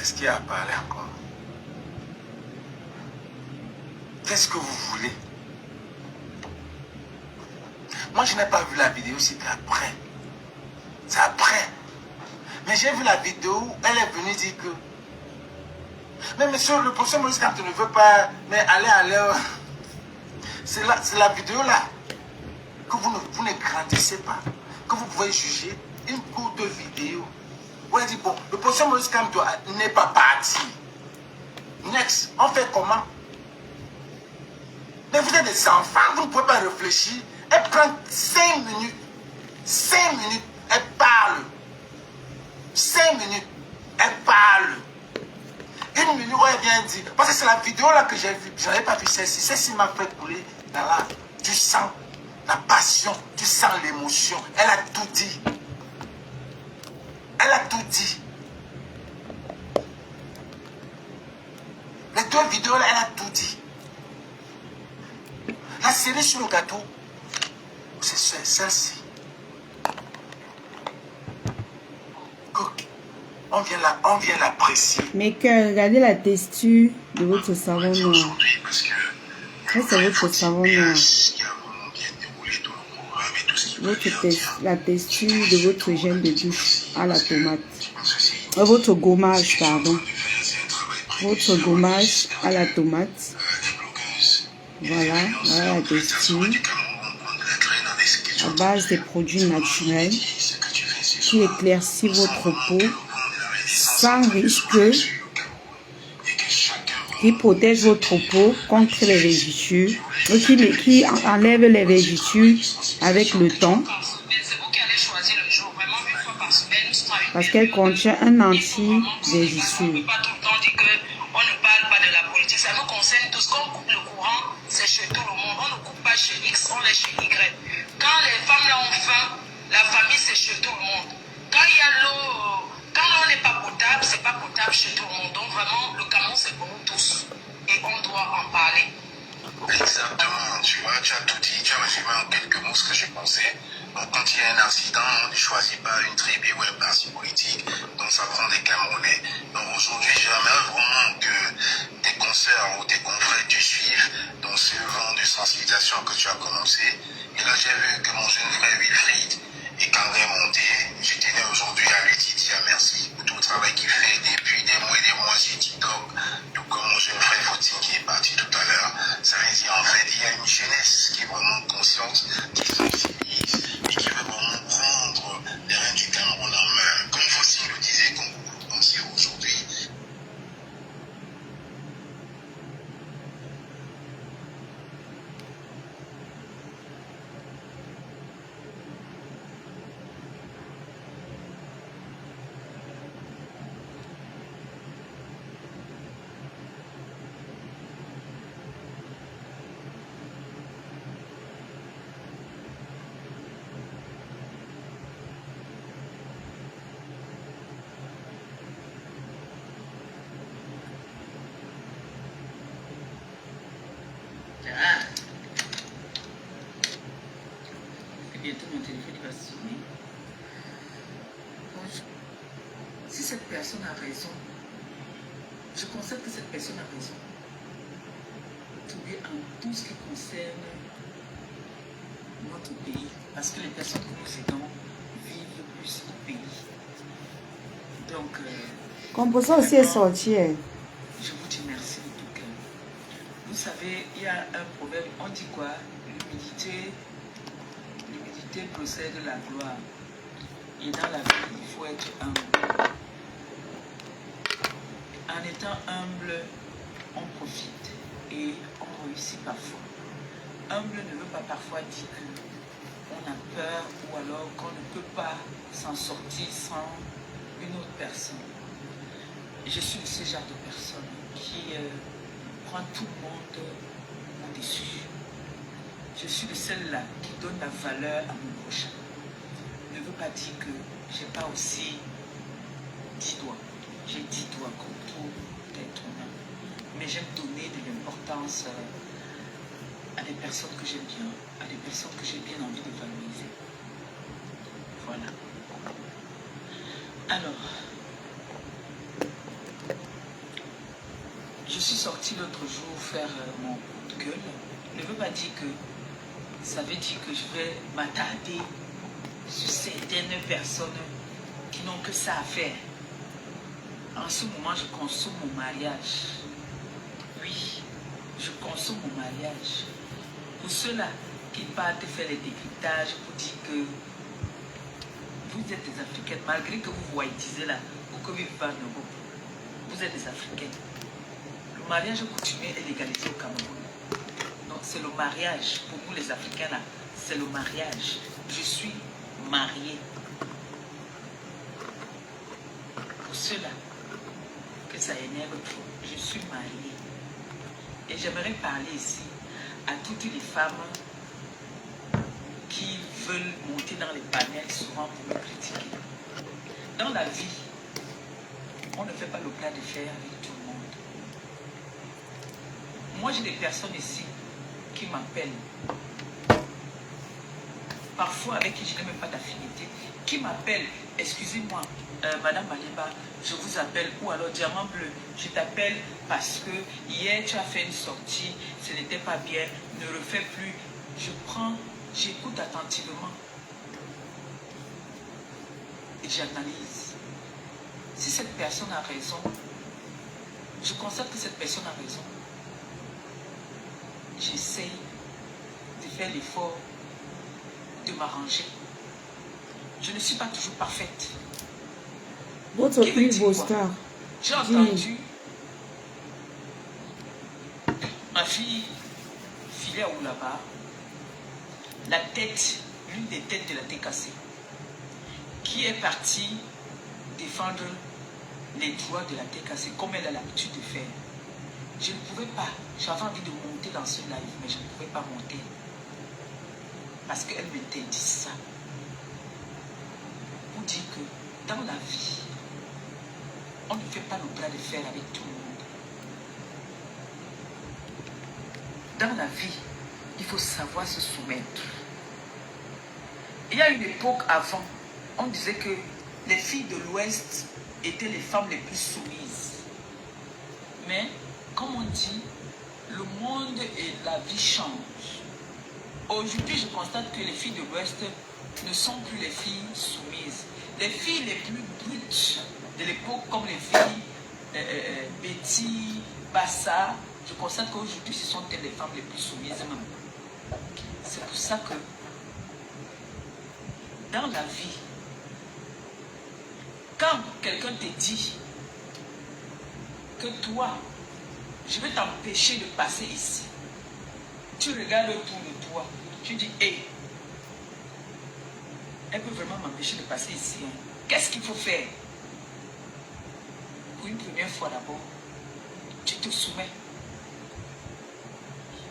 Est-ce qu'il y a à parler encore? Qu'est-ce que vous voulez? Moi, je n'ai pas vu la vidéo, c'était après. C'est après. Mais j'ai vu la vidéo où elle est venue dire que... Mais monsieur, le professeur Maurice Kamto ne veut pas... Mais allez. C'est la vidéo là que vous ne grandissez pas. Que vous pouvez juger une courte vidéo. Vous avez dit, bon, le professeur Maurice Kamto n'est pas parti. Next, on fait comment? Mais vous êtes des enfants, vous ne pouvez pas réfléchir. Elle prend 5 minutes. 5 minutes, elle parle. 5 minutes, elle parle. 1 minute où elle vient dire. Parce que c'est la vidéo là que j'ai vue. Je n'avais pas vu celle-ci. Celle-ci m'a fait couler dans la... Du sang, la passion, du sang, l'émotion. Elle a tout dit. Elle a tout dit. Les 2 vidéos là, elle a tout dit. La série sur le gâteau, c'est celle-ci. On vient l'apprécier. Mais que regardez la texture de votre savon noir. Ça, c'est votre savon noir. La texture de votre gel de douche à la tomate. Votre gommage, pardon. Votre gommage à la tomate. Voilà la texture. À base des produits naturels qui éclaircit votre peau sans risque, qui protège votre peau contre les vergetures, qui enlève les vergetures avec le temps, parce qu'elle contient un anti-vergeture. On ne parle pas de la politique, ça nous concerne tous. Quand on coupe le courant, c'est chez tout le monde. On ne coupe pas chez X, on est chez Y. Quand les femmes là ont faim, la famille c'est chez tout le monde. Quand il y a l'eau, quand l'eau n'est pas potable, c'est pas potable chez tout le monde. Donc vraiment, le Cameroun c'est pour nous tous. Et on doit en parler. Exactement, tu vois, tu as tout dit, tu as résumé en quelques mots ce que je pensais. Donc quand il y a un accident, on ne choisit pas une tribu ou un parti politique, donc ça prend des Camerounais. Donc aujourd'hui, j'aimerais vraiment que tes concerts ou tes confrères te suivent dans ce vent de sensibilisation que tu as commencé. Et là, j'ai vu que mon jeune frère Wilfried est quand même monté. Je tenais aujourd'hui à lui dire merci pour tout le travail qu'il fait depuis des mois sur TikTok. Tout comme mon jeune frère Fautin qui est parti tout à l'heure. Ça veut dire en fait, il y a une jeunesse qui est vraiment consciente, qui sensibilise et qui veut vraiment prendre les rênes du Cameroun en main. Comme Fautin le disait, comme vous pensez aujourd'hui. Bientôt mon téléphone va sonner. Si cette personne a raison, je constate que cette personne a raison. Trouver en tout ce qui concerne notre pays, parce que les personnes que nous aidons vivent plus au pays. Donc, Composant aussi est sorti. je vous dis merci de tout cœur. Vous savez, il y a un proverbe, on dit quoi? L'humilité procède de la gloire. Et dans la vie, il faut être humble. En étant humble, on profite et on réussit parfois. Humble ne veut pas parfois dire qu'on a peur ou alors qu'on ne peut pas s'en sortir sans une autre personne. Et je suis de ce genre de personne qui prend tout le monde au-dessus. Je suis de celle-là qui donne la valeur à mon prochain. Ne veut pas dire que je n'ai pas aussi 10 doigts. J'ai 10 doigts comme tout être humain. Mais j'aime donner de l'importance à des personnes que j'aime bien, à des personnes que j'ai bien envie de valoriser. Voilà. Alors, je suis sortie l'autre jour faire mon coup de gueule. Ne veut pas dire que ça veut dire que je vais m'attarder sur certaines personnes qui n'ont que ça à faire. En ce moment, je consomme mon mariage. Oui, je consomme mon mariage. Pour ceux-là qui partent faire les décryptages pour dire que vous êtes des Africaines, malgré que vous voyagisez là, ou que vous vivez en Europe, vous êtes des Africaines. Le mariage coutumier est légalisé au Cameroun. Donc c'est le mariage, pour nous les Africains là, c'est le mariage. Je suis mariée. Pour ceux-là que ça énerve trop, je suis mariée. Et j'aimerais parler ici à toutes les femmes qui veulent monter dans les panels souvent pour me critiquer. Dans la vie, on ne fait pas le plat de fer avec tout le monde. Moi, j'ai des personnes ici qui m'appellent, parfois avec qui je n'ai même pas d'affinité, qui m'appellent, excusez-moi, Madame Maliba, je vous appelle, ou alors Diamant Bleu, je t'appelle parce que hier tu as fait une sortie, ce n'était pas bien, ne refais plus. Je prends, j'écoute attentivement et j'analyse. Si cette personne a raison, je constate que cette personne a raison. J'essaye de faire l'effort de m'arranger. Je ne suis pas toujours parfaite. Votre plus beau star. J'ai entendu ma fille filer à Oulaba, la tête, l'une des têtes de la TKC, qui est partie défendre les droits de la TKC comme elle a l'habitude de faire. Je ne pouvais pas, j'avais envie de monter dans ce live, mais je ne pouvais pas monter. Parce qu'elle m'interdit ça. Pour dire que dans la vie, on ne fait pas le plat de fer avec tout le monde. Dans la vie, il faut savoir se soumettre. Il y a une époque avant, on disait que les filles de l'Ouest étaient les femmes les plus soumises. Mais, comme on dit, le monde et la vie changent. Aujourd'hui, je constate que les filles de l'Ouest ne sont plus les filles soumises. Les filles les plus brutes de l'époque, comme les filles Betty, Bassa, je constate qu'aujourd'hui, ce sont elles les femmes les plus soumises même. C'est pour ça que, dans la vie, quand quelqu'un te dit que toi, je vais t'empêcher de passer ici, tu regardes autour de toi, tu dis, hé, elle peut vraiment m'empêcher de passer ici. Hein. Qu'est-ce qu'il faut faire? Pour une première fois d'abord, tu te soumets.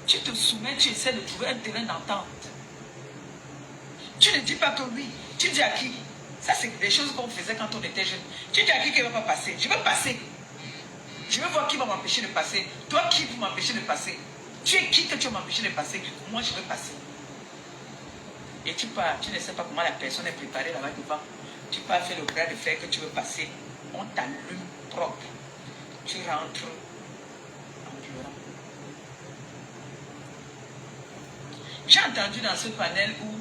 Tu te soumets, tu essaies de trouver un terrain d'entente. Tu ne dis pas que oui, tu dis à qui? Ça, c'est des choses qu'on faisait quand on était jeune. Tu dis à qui ne va pas passer? Je veux passer. Je veux voir qui va m'empêcher de passer. Toi, qui peut m'empêcher de passer? Tu es qui que tu vas m'empêcher de passer? Moi, je veux passer. Et tu pars, tu ne sais pas comment la personne est préparée là-bas devant. Tu pars faire le bras de fer que tu veux passer. On t'allume propre. Tu rentres en pleurant. J'ai entendu dans ce panel où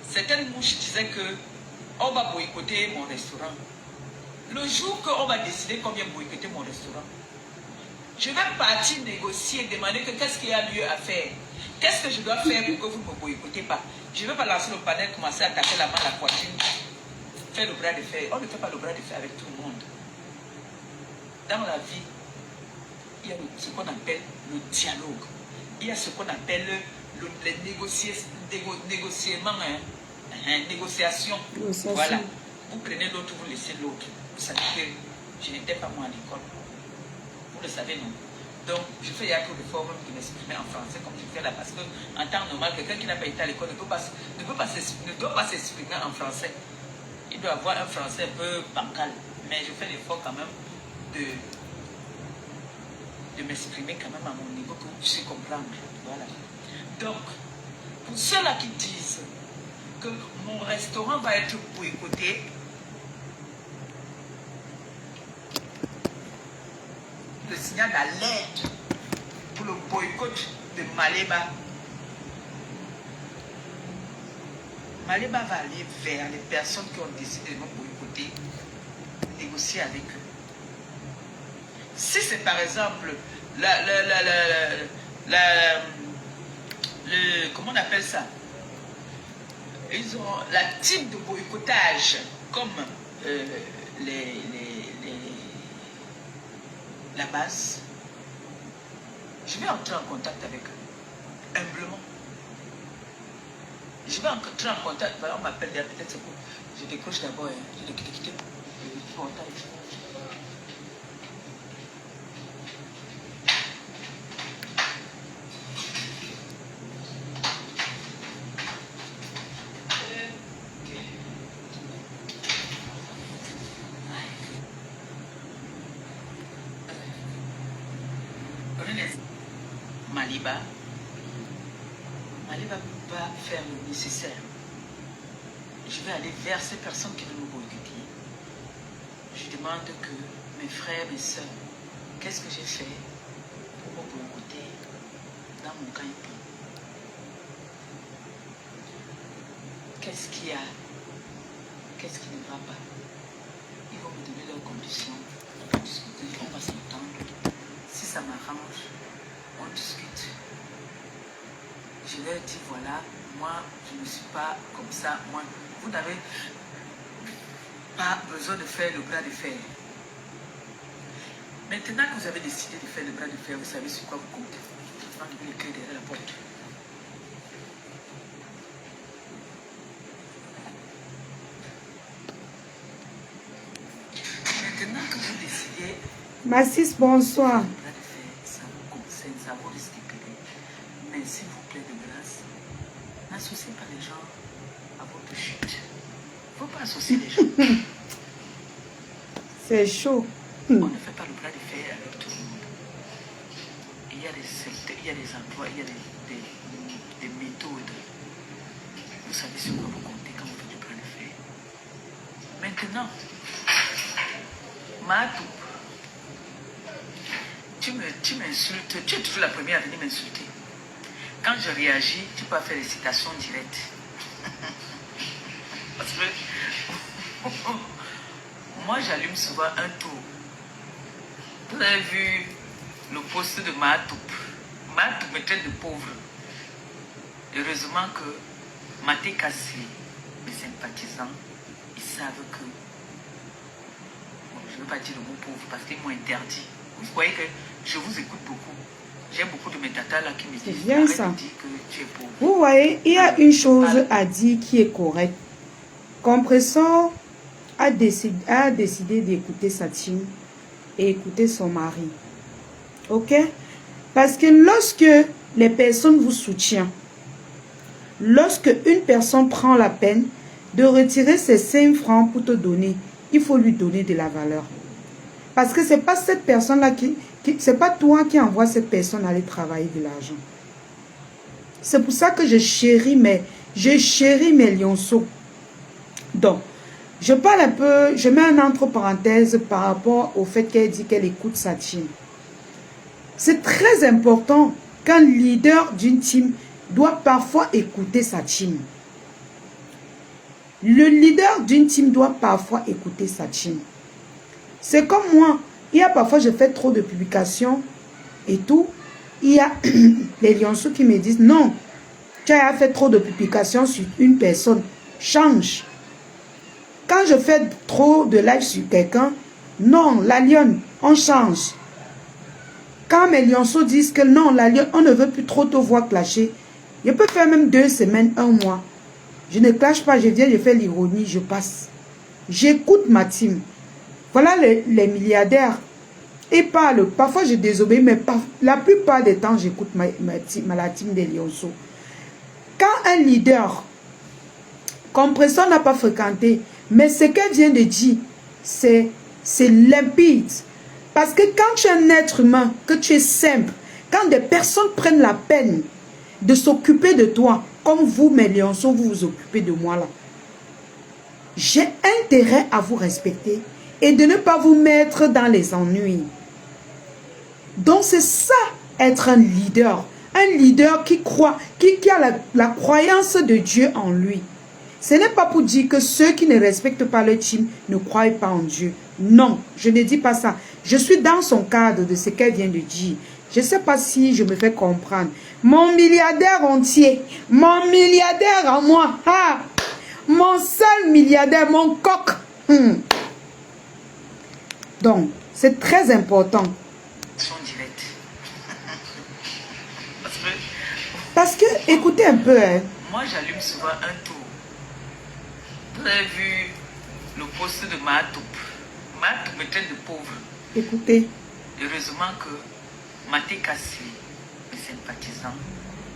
certaines mouches disaient que on va boycotter mon restaurant. Le jour qu'on va décider qu'on vient boycotter mon restaurant, je vais partir négocier, demander que qu'est-ce qu'il y a lieu à faire. Qu'est-ce que je dois faire pour que vous ne me boycottez pas? Je ne vais pas lancer le panel, commencer à taper la main à la poitrine, faire le bras de fer. On ne fait pas le bras de fer avec tout le monde. Dans la vie, il y a ce qu'on appelle le dialogue. Il y a ce qu'on appelle les négociations. Voilà. Vous prenez l'autre, vous laissez l'autre. Vous savez que je n'étais pas moi à l'école. Vous le savez, non? Donc, je fais un peu de forme de m'exprimer en français comme je fais là, parce qu'en temps normal, quelqu'un qui n'a pas été à l'école ne doit pas s'exprimer en français. Il doit avoir un français un peu bancal. Mais je fais l'effort quand même de m'exprimer quand même à mon niveau que vous puissiez comprendre. Voilà. Donc, pour ceux-là qui disent que mon restaurant va être boycotté, le signal d'alerte pour le boycott de Maléba. Maléba va aller vers les personnes qui ont décidé de nous boycotter, négocier avec eux. Si c'est par exemple comment on appelle ça? Ils ont la type de boycottage comme la base. Je vais entrer en contact avec eux, humblement. Je vais entrer en contact. Voilà, on m'appelle peut-être je décroche d'abord. Je l'ai quitté. Maliba va faire le nécessaire. Je vais aller vers ces personnes qui veulent nous boycotter. Je demande que mes frères, mes soeurs, qu'est-ce que j'ai fait pour me boycotter dans mon gagne-pain? Qu'est-ce qu'il y a? Qu'est-ce qui ne va pas? Ils vont me donner leurs conditions. On va discuter, on va s'entendre. Si ça m'arrange, on discute. Je leur dis, voilà, moi, je ne suis pas comme ça. Moi, vous n'avez pas besoin de faire le bras de fer. Maintenant que vous avez décidé de faire le bras de fer, vous savez sur quoi vous comptez. Vous le clé derrière la porte. Maintenant que vous décidez... Massis, bonsoir. Ça vaut risque de payer. Mais s'il vous plaît, de grâce, n'associez pas les gens à votre chute. Il ne faut pas associer les gens. C'est chaud. On ne fait pas le bras de fer avec tout le monde. Il y a des secteurs, il y a des emplois, il y a des méthodes. Vous savez sur quoi vous comptez quand vous faites le bras de fer. Maintenant, Matou, tu m'insultes, tu es toujours la première à venir m'insulter. Quand je réagis, tu peux faire des citations directes. Parce que moi, j'allume souvent un tour. Vous avez vu le poste de Matou. Matou me traite de pauvre. Heureusement que Maté Kassi, mes sympathisants, ils savent que... Bon, je ne veux pas dire le mot pauvre parce qu'ils m'ont interdit. Vous voyez que je vous écoute beaucoup. J'ai beaucoup de mes tatas là qui me disent bien ça. De dire que tu es pauvre. Vous voyez, il y a une chose à dire qui est correcte. Compressor a décidé d'écouter sa team et écouter son mari. Ok? Parce que lorsque les personnes vous soutiennent, lorsque une personne prend la peine de retirer ses 5 francs pour te donner, il faut lui donner de la valeur. Parce que ce n'est pas cette personne-là c'est pas toi qui envoie cette personne aller travailler de l'argent. C'est pour ça que je chéris mes lionceaux. Donc, je parle un peu, je mets un entre parenthèses par rapport au fait qu'elle dit qu'elle écoute sa team. C'est très important qu'un leader d'une team doit parfois écouter sa team. Le leader d'une team doit parfois écouter sa team. C'est comme moi. Il y a parfois, je fais trop de publications et tout. Il y a les lionceaux qui me disent, non, tu as fait trop de publications sur une personne. Change. Quand je fais trop de live sur quelqu'un, non, la lionne, on change. Quand mes lionceaux disent que non, la lionne, on ne veut plus trop te voir clasher, je peux faire même 2 semaines, 1 mois. Je ne clash pas, je viens, je fais l'ironie, je passe. J'écoute ma team. Voilà les milliardaires. Ils parlent. Parfois, je désobéis, mais la plupart des temps, j'écoute la team des lionceaux. Quand un leader, Compressor n'a pas fréquenté, mais ce qu'elle vient de dire, c'est limpide. Parce que quand tu es un être humain, que tu es simple, quand des personnes prennent la peine de s'occuper de toi, comme vous, mes lionceaux, vous vous occupez de moi là, j'ai intérêt à vous respecter et de ne pas vous mettre dans les ennuis. Donc c'est ça, être un leader. Un leader qui croit, qui a la croyance de Dieu en lui. Ce n'est pas pour dire que ceux qui ne respectent pas le team ne croient pas en Dieu. Non, je ne dis pas ça. Je suis dans son cadre de ce qu'elle vient de dire. Je ne sais pas si je me fais comprendre. Mon milliardaire entier, mon milliardaire en moi, ah, mon seul milliardaire, mon coq. Donc, c'est très important. Parce que, écoutez un peu. Hein. Moi, j'allume souvent un tour. Vous avez vu le poste de Matoup. Matoup me traite de pauvre. Écoutez. Heureusement que Maté Kassi, mes sympathisants,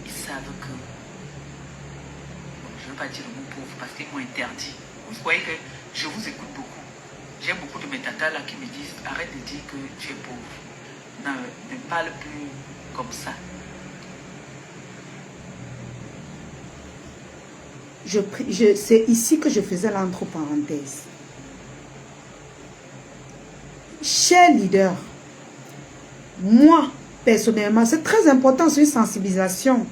ils savent que... Bon, je ne veux pas dire le mot pauvre parce qu'ils m'ont interdit. Vous voyez que je vous écoute beaucoup. J'ai beaucoup de mes tatas là qui me disent arrête de dire que tu es pauvre. Non, ne parle plus comme ça. C'est ici que je faisais l'entre-parenthèse. Cher leader, moi, personnellement, c'est très important, c'est une sensibilisation.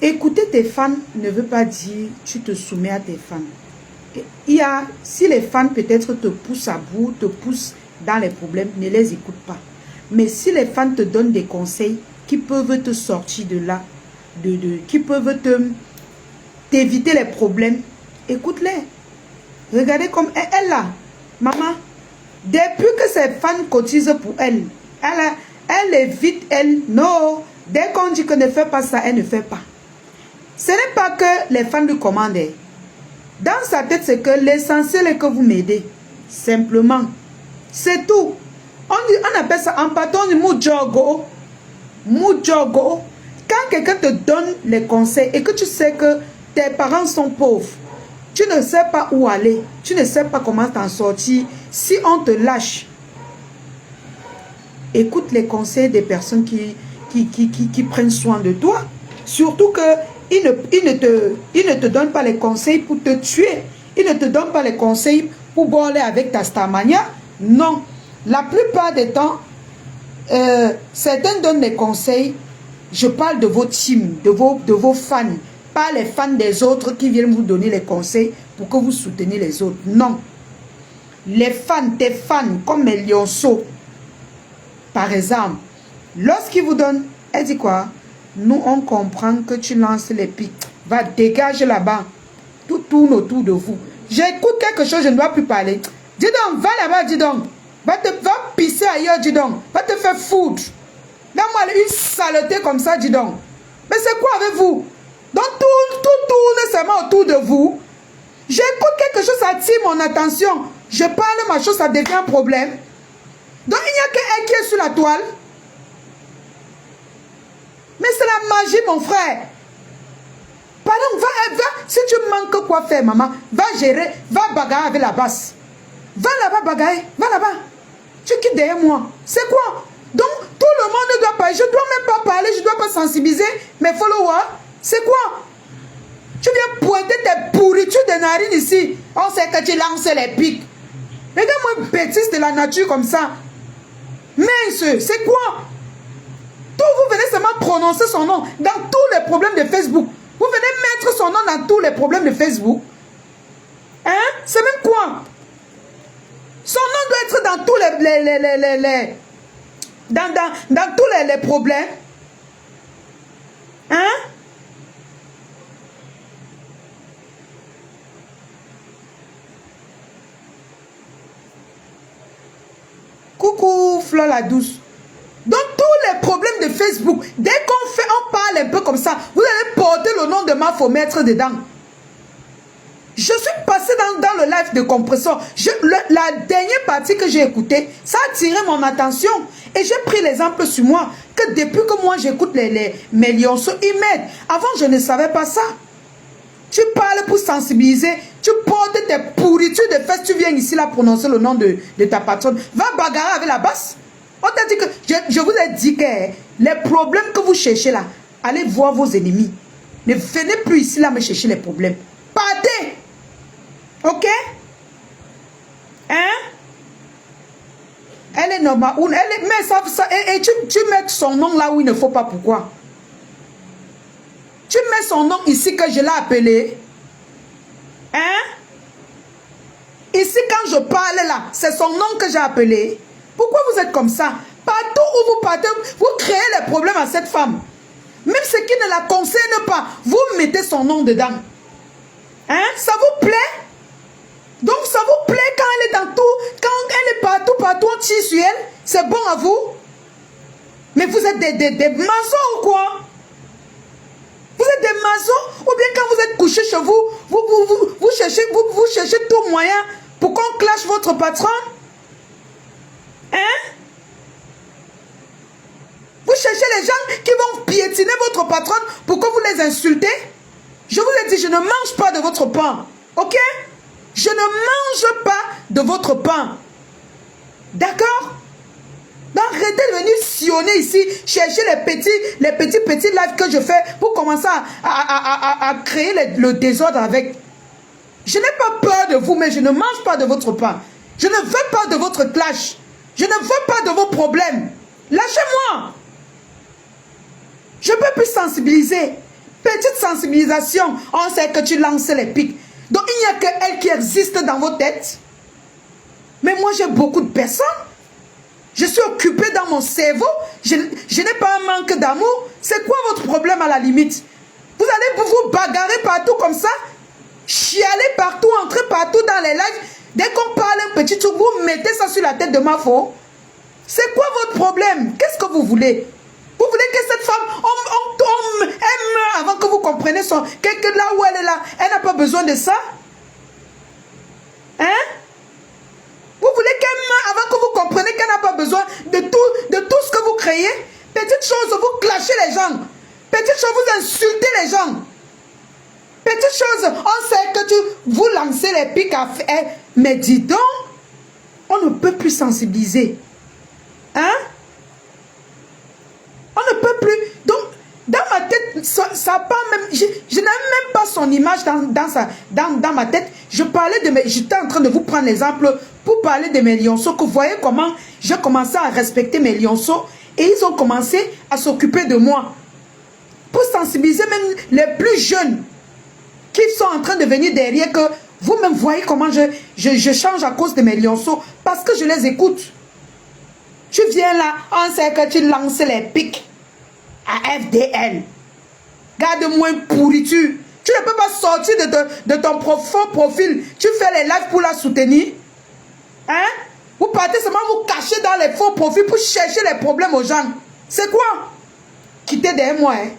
Écouter tes fans ne veut pas dire tu te soumets à tes fans. Si les fans peut-être te poussent à bout, te poussent dans les problèmes, ne les écoute pas. Mais si les fans te donnent des conseils qui peuvent te sortir de là, qui peuvent t'éviter les problèmes, écoute-les. Regardez comme elle là, maman, depuis que ses fans cotisent pour elle, elle évite, non, dès qu'on dit que ne fait pas ça, elle ne fait pas. Ce n'est pas que les fans lui commandent. Dans sa tête, c'est que l'essentiel est que vous m'aidez. Simplement. C'est tout. On appelle ça en patron du Mujogo. Mujogo. Quand quelqu'un te donne les conseils et que tu sais que tes parents sont pauvres, tu ne sais pas où aller, tu ne sais pas comment t'en sortir, si on te lâche, écoute les conseils des personnes qui prennent soin de toi. Surtout qu'ils ne te donnent pas les conseils pour te tuer. Ils ne te donnent pas les conseils pour boire avec ta Starmania. Non. La plupart des temps, certains donnent des conseils. Je parle de vos teams, de vos fans, pas les fans des autres qui viennent vous donner les conseils pour que vous souteniez les autres. Non. Les fans, tes fans, comme les lionceaux, par exemple, lorsqu'ils vous donnent, elle dit quoi? Nous, on comprend que tu lances les pics. Va, dégage là-bas. Tout tourne autour de vous. J'écoute quelque chose, je ne dois plus parler. Dis donc, va là-bas, dis donc. Va pisser ailleurs, dis donc. Va te faire foutre. Donne-moi une saleté comme ça, dis donc. Mais c'est quoi avec vous? Donc tout tourne seulement autour de vous. J'écoute quelque chose, ça attire mon attention. Je parle ma chose, ça devient un problème. Donc il n'y a qu'elle qui est sur la toile. Mais c'est la magie, mon frère. Pardon, va, si tu manques quoi faire, maman, va gérer, va bagarrer avec la basse. Va là-bas bagarrer, va là-bas. Tu quittes derrière moi. C'est quoi? Donc, tout le monde ne doit pas, je ne dois même pas parler, je ne dois pas sensibiliser mes followers. C'est quoi? Tu viens pointer tes pourritures de narines ici. On sait que tu lances les pics. Regarde-moi une bêtise de la nature comme ça. Mince, c'est quoi? Tout, vous venez seulement prononcer son nom dans tous les problèmes de Facebook. Vous venez mettre son nom dans tous les problèmes de Facebook. Hein? C'est même quoi? Son nom doit être dans tous dans tous les problèmes. Hein? Coucou Fleur la douce. Dans tous les problèmes de Facebook, dès on parle un peu comme ça, vous allez porter le nom de ma faut mettre dedans. Je suis passé dans le live de compression. La dernière partie que j'ai écoutée, ça a attiré mon attention. Et j'ai pris l'exemple sur moi. Que depuis que moi j'écoute mes lionceaux, ils m'aident. Avant, je ne savais pas ça. tu parles pour sensibiliser, tu portes tes pourritures de fesses, tu viens ici là prononcer le nom de ta patronne. Va bagarrer avec la basse. On t'a dit que, je vous ai dit que les problèmes que vous cherchez là, allez voir vos ennemis. Ne venez plus ici là me chercher les problèmes. Partez. Ok? Hein? Elle est normale. Mais ça, et tu mets son nom là où il ne faut pas. Pourquoi? Tu mets son nom ici que je l'ai appelé. Hein? Ici quand je parle là, c'est son nom que j'ai appelé. Pourquoi vous êtes comme ça? Partout où vous partez, vous créez les problèmes à cette femme. Même ce qui ne la concerne pas, vous mettez son nom dedans. Hein? Ça vous plaît? Donc ça vous plaît quand elle est dans tout, quand elle est partout, on tire sur elle? C'est bon à vous? Mais vous êtes des maçons ou quoi? Vous êtes des maçons? Ou bien quand vous êtes couché chez vous, vous cherchez tout moyen pour qu'on clash votre patron? Hein? Vous cherchez les gens qui vont piétiner votre patronne pour que vous les insultez? Je vous ai dit, je ne mange pas de votre pain. Ok? Je ne mange pas de votre pain. D'accord? Donc arrêtez de venir sillonner ici, chercher les petits lives que je fais pour commencer à créer le désordre avec. Je n'ai pas peur de vous, mais je ne mange pas de votre pain. Je ne veux pas de votre clash. Je ne veux pas de vos problèmes. Lâchez-moi. Je peux plus sensibiliser. Petite sensibilisation. On sait que tu lances les pics. Donc il n'y a que elle qui existe dans vos têtes. Mais moi j'ai beaucoup de personnes. Je suis occupée dans mon cerveau. Je n'ai pas un manque d'amour. C'est quoi votre problème à la limite? Vous allez vous bagarrer partout comme ça? Chialer partout, entrer partout dans les lives. Dès qu'on parle un petit truc, vous mettez ça sur la tête de ma faux. C'est quoi votre problème? Qu'est-ce que vous voulez? Vous voulez que cette femme, elle meure avant que vous compreniez que là où elle est là, elle n'a pas besoin de ça? Hein? Vous voulez qu'elle meure avant que vous compreniez qu'elle n'a pas besoin de tout ce que vous créez? Petite chose, vous clashez les gens. Petite chose, vous insultez les gens. Petite chose, on sait que vous lancez les pics à faire. Mais dis donc, on ne peut plus sensibiliser. Hein? On ne peut plus. Donc, dans ma tête, ça pas même. Je n'ai même pas son image dans ma tête. J'étais en train de vous prendre l'exemple pour parler de mes lionceaux. Que vous voyez comment j'ai commencé à respecter mes lionceaux. Et ils ont commencé à s'occuper de moi. Pour sensibiliser même les plus jeunes qui sont en train de venir derrière, que vous-même voyez comment je change à cause de mes lionceaux. Parce que je les écoute. Tu viens là, on sait que tu lances les pics à FDL. Garde-moi une pourriture. Tu ne peux pas sortir de ton faux profil. Tu fais les lives pour la soutenir. Hein? Vous partez seulement vous cacher dans les faux profils pour chercher les problèmes aux gens. C'est quoi? Quittez derrière moi. Hein?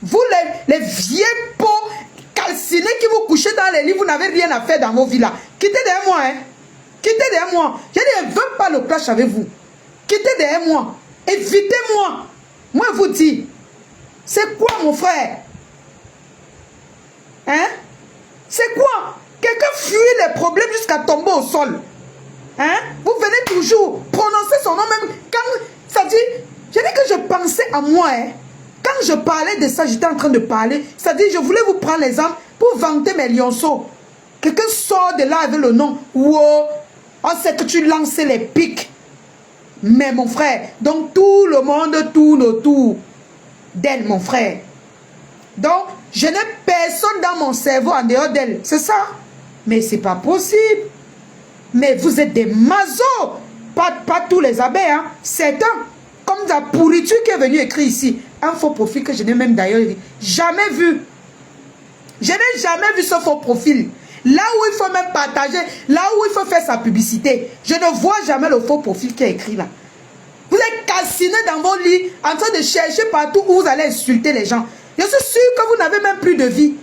Vous, les vieux pots calcinés qui vous couchez dans les lits, vous n'avez rien à faire dans vos vies là. Quittez derrière moi. Hein? Quittez derrière moi. Je ne veux pas le clash avec vous. Quittez derrière moi. Évitez-moi. Moi, je vous dis. C'est quoi, mon frère? Hein? C'est quoi? Quelqu'un fuit les problèmes jusqu'à tomber au sol. Hein? Vous venez toujours prononcer son nom même quand ça dit. Je dis que je pensais à moi. Hein? Quand je parlais de ça, j'étais en train de parler. C'est-à-dire, je voulais vous prendre l'exemple pour vanter mes lionceaux. Quelqu'un sort de là avec le nom. Wow, on sait que tu lances les pics. Mais mon frère, donc tout le monde tourne autour d'elle, mon frère. Donc, je n'ai personne dans mon cerveau en dehors d'elle. C'est ça? Mais c'est pas possible. Mais vous êtes des masos. Pas tous les abeilles, hein. Certains. Comme la pourriture qui est venue écrire ici. Un faux profil que je n'ai même d'ailleurs jamais vu. Je n'ai jamais vu ce faux profil. Là où il faut même partager, là où il faut faire sa publicité. Je ne vois jamais le faux profil qui est écrit là. Vous êtes calcinés dans vos lits, en train de chercher partout où vous allez insulter les gens. Je suis sûr que vous n'avez même plus de vie.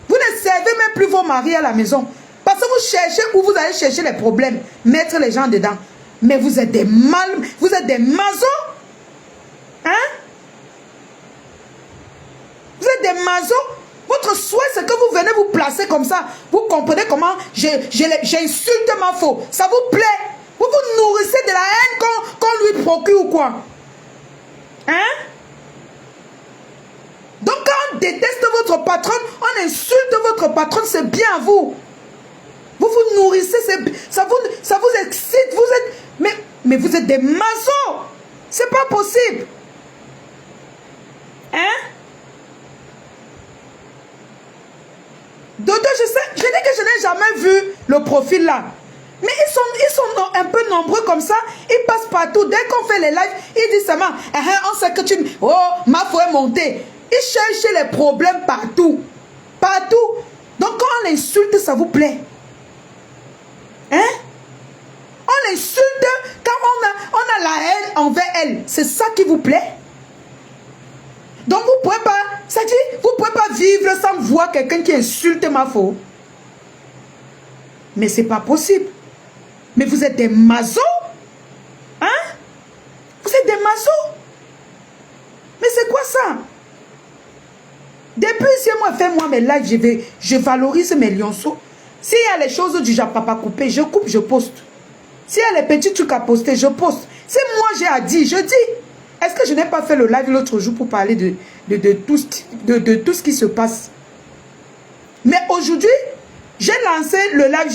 Vous ne servez même plus vos maris à la maison. Parce que vous cherchez où vous allez chercher les problèmes. Mettre les gens dedans. Mais vous êtes des vous êtes des masos. Hein? Vous êtes des masos. Vous Votre souhait, c'est que vous venez vous placer comme ça. Vous comprenez comment j'insulte ma faux. Ça vous plaît? Vous vous nourrissez de la haine qu'on lui procure ou quoi? Hein? Donc quand on déteste votre patronne, on insulte votre patronne, c'est bien à vous. Vous vous nourrissez, ça vous excite, vous êtes... Mais vous êtes des maçons. C'est pas possible. Hein? Dodo, je dis que je n'ai jamais vu le profil là. Mais ils sont un peu nombreux comme ça. Ils passent partout. Dès qu'on fait les lives, ils disent seulement, on sait que tu... Oh, ma foi est montée. Ils cherchent les problèmes partout. Partout. Donc quand on l'insulte, ça vous plaît? Hein? On l'insulte quand on a la haine envers elle. C'est ça qui vous plaît? Donc vous pouvez pas... Ça dit, vous pouvez pas vivre sans voir quelqu'un qui insulte ma faux. Mais c'est pas possible. Mais vous êtes des masos? Hein? Vous êtes des masos? Mais c'est quoi ça? Depuis si moi fais moi mes lives, je valorise mes lionceaux. S'il y a les choses du papa coupé, je coupe, je poste. S'il y a les petits trucs à poster, je poste. Si moi j'ai à dire, je dis. Est-ce que je n'ai pas fait le live l'autre jour pour parler de tout ce qui se passe? Mais aujourd'hui, j'ai lancé le live,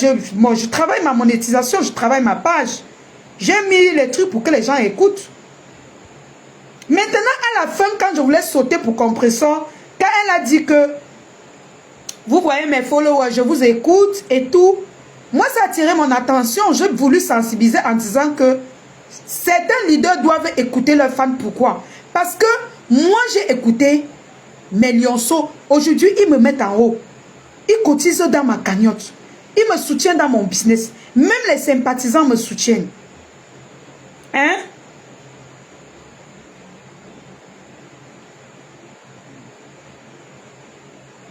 je travaille ma monétisation, je travaille ma page. J'ai mis les trucs pour que les gens écoutent. Maintenant, à la fin, quand je voulais sauter pour compresseur, quand elle a dit que vous voyez mes followers, je vous écoute et tout, moi ça a attiré mon attention. J'ai voulu sensibiliser en disant que certains leaders doivent écouter leurs fans. Pourquoi? Parce que moi j'ai écouté mes lionceaux. Aujourd'hui ils me mettent en haut. Ils cotisent dans ma cagnotte. Ils me soutiennent dans mon business. Même les sympathisants me soutiennent. Hein?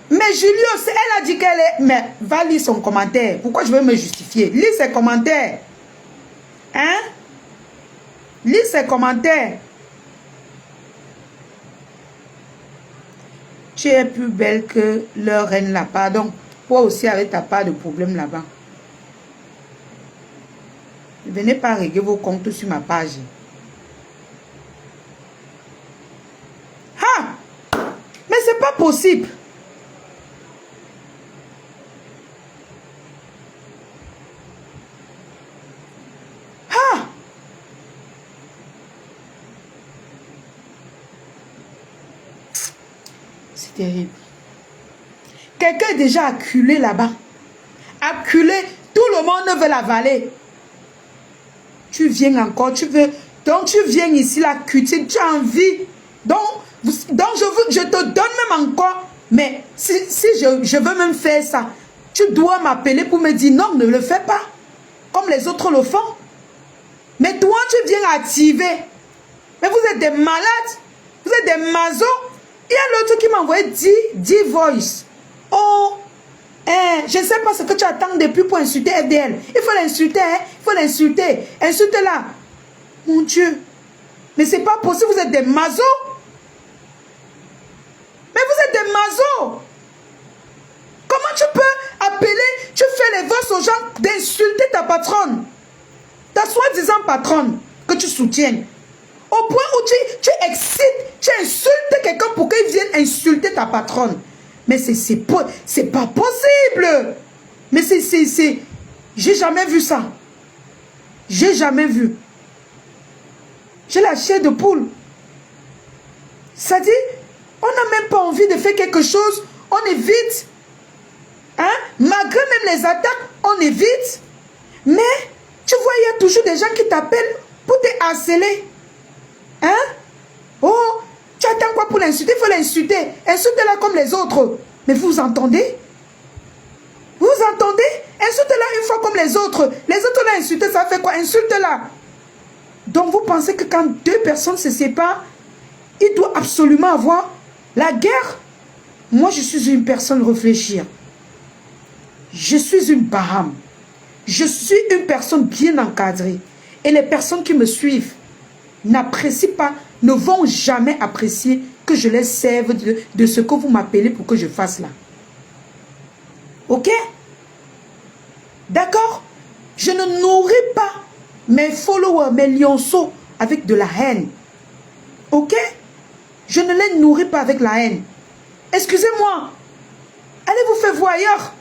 Mais Julius, elle a dit qu'elle est... Mais va lire son commentaire. Pourquoi je vais me justifier? Lis ses commentaires. Hein? Lis ses commentaires. Tu es plus belle que leur reine là. Pardon. Toi aussi avec ta part de problème là-bas. Ne venez pas régler vos comptes sur ma page. Ah! Mais c'est pas possible. Terrible. Quelqu'un est déjà acculé là-bas. Acculé. Tout le monde veut l'avaler. Tu viens encore. Tu veux. Donc tu viens ici là. Tu as envie. Donc je te donne même encore. Mais si je veux même faire ça, tu dois m'appeler pour me dire non, ne le fais pas. Comme les autres le font. Mais toi, tu viens activer. Mais vous êtes des malades. Vous êtes des masos. Il y a l'autre qui m'a envoyé 10 voice. Oh, je ne sais pas ce que tu attends depuis pour insulter FDL. Il faut l'insulter, hein? Il faut l'insulter. Insulte-la. Mon Dieu. Mais c'est pas possible, vous êtes des masos. Mais vous êtes des masos. Comment tu peux appeler, tu fais les voix aux gens d'insulter ta patronne? Ta soi-disant patronne que tu soutiens. Au point où tu excites, tu insultes quelqu'un pour qu'il vienne insulter ta patronne. Mais c'est pas possible. Mais j'ai jamais vu ça. J'ai jamais vu. J'ai la chair de poule. Ça dit, on n'a même pas envie de faire quelque chose, on évite. Hein? Malgré même les attaques, on évite. Mais, tu vois, il y a toujours des gens qui t'appellent pour te harceler. Hein? Oh, tu attends quoi pour l'insulter? Il faut l'insulter. Insulte-la comme les autres. Mais vous entendez? Vous entendez? Insulte-la une fois comme les autres. Les autres l'ont insulté, ça fait quoi? Insulte-la. Donc vous pensez que quand deux personnes se séparent, il doit absolument avoir la guerre? Moi, je suis une personne réfléchie. Je suis une Baham. Je suis une personne bien encadrée. Et les personnes qui me suivent n'apprécient pas ne vont jamais apprécier que je les serve de ce que vous m'appelez pour que je fasse là. Ok? D'accord? Je ne nourris pas mes followers, mes lionceaux avec de la haine. Ok? Je ne les nourris pas avec la haine. Excusez-moi. Allez vous faire voir ailleurs.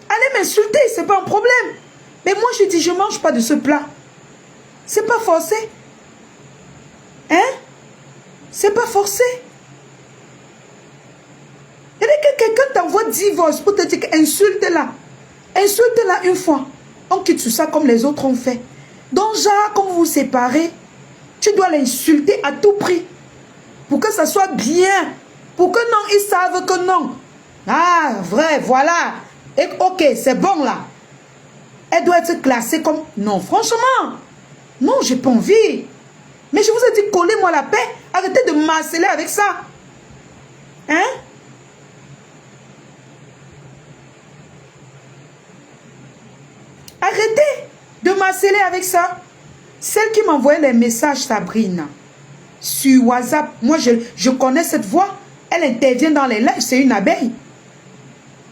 Allez m'insulter, c'est pas un problème. Mais moi je dis, je ne mange pas de ce plat. C'est pas forcé. Hein? C'est pas forcé. Et dès que quelqu'un t'envoie divorce pour te dire insulte-la. Insulte-la une fois. On quitte sur ça comme les autres ont fait. Donc genre, comme vous vous séparez, tu dois l'insulter à tout prix. Pour que ça soit bien. Pour que non, ils savent que non. Ah, vrai, voilà. Et ok, c'est bon là. Elle doit être classée comme... Non, franchement. Non, j'ai pas envie. Mais je vous ai dit, collez-moi la paix. Arrêtez de m'harceler avec ça. Hein? Arrêtez de m'harceler avec ça. Celle qui m'envoyait les messages, Sabrina, sur WhatsApp, moi je connais cette voix. Elle intervient dans les lives, c'est une abeille.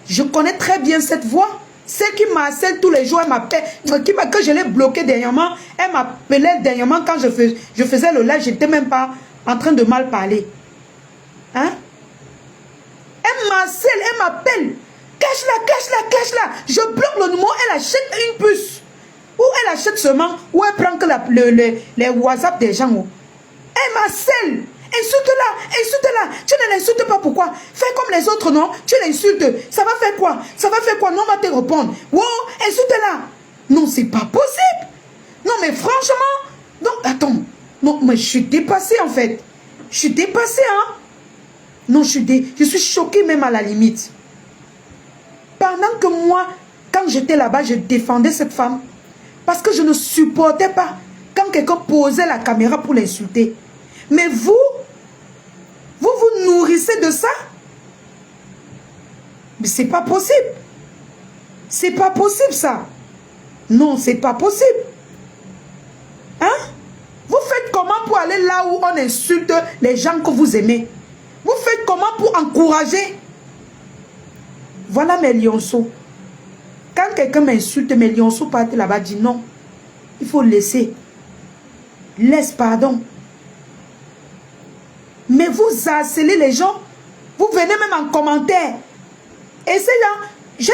Je connais très bien cette voix. Celle qui m'harcèle tous les jours, elle m'appelle, que je l'ai bloquée dernièrement. Elle m'appelait dernièrement quand je faisais le live, je n'étais même pas en train de mal parler. Hein? Elle m'harcèle, elle m'appelle. Cache-la, cache-la, cache-la. Je bloque le numéro, elle achète une puce. Ou elle achète seulement, ou elle prend que les WhatsApp des gens. Elle m'harcèle. Insulte-la, insulte-la. Tu ne l'insultes pas, pourquoi? Fais comme les autres, non? Tu l'insultes. Ça va faire quoi? Ça va faire quoi? Non, on va te répondre. Wow, insulte-la. Non, c'est pas possible. Non, mais franchement. Non, attends. Non, mais je suis dépassée, en fait. Je suis dépassée, hein. Non, je suis choquée même à la limite. Pendant que moi, quand j'étais là-bas, je défendais cette femme. Parce que je ne supportais pas quand quelqu'un posait la caméra pour l'insulter. Mais vous nourrissez de ça? Mais c'est pas possible. C'est pas possible ça. Non, c'est pas possible. Hein? Vous faites comment pour aller là où on insulte les gens que vous aimez? Vous faites comment pour encourager? Voilà mes lionceaux. Quand quelqu'un m'insulte, mes lionceaux partent là-bas, disent non. Il faut laisser. Laisse pardon. Mais vous harcelez les gens. Vous venez même en commentaire. Et c'est là, je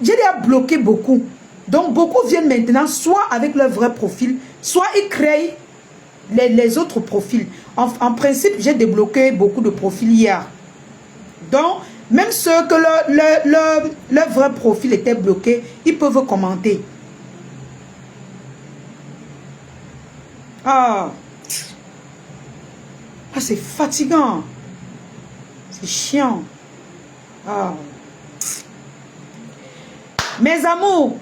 les ai bloqués beaucoup. Donc beaucoup viennent maintenant soit avec leur vrai profil, soit ils créent les autres profils. En principe, j'ai débloqué beaucoup de profils hier. Donc, même ceux que leur vrai profil était bloqué, ils peuvent commenter. Ah, c'est fatigant. C'est chiant. Ah. Mes amours,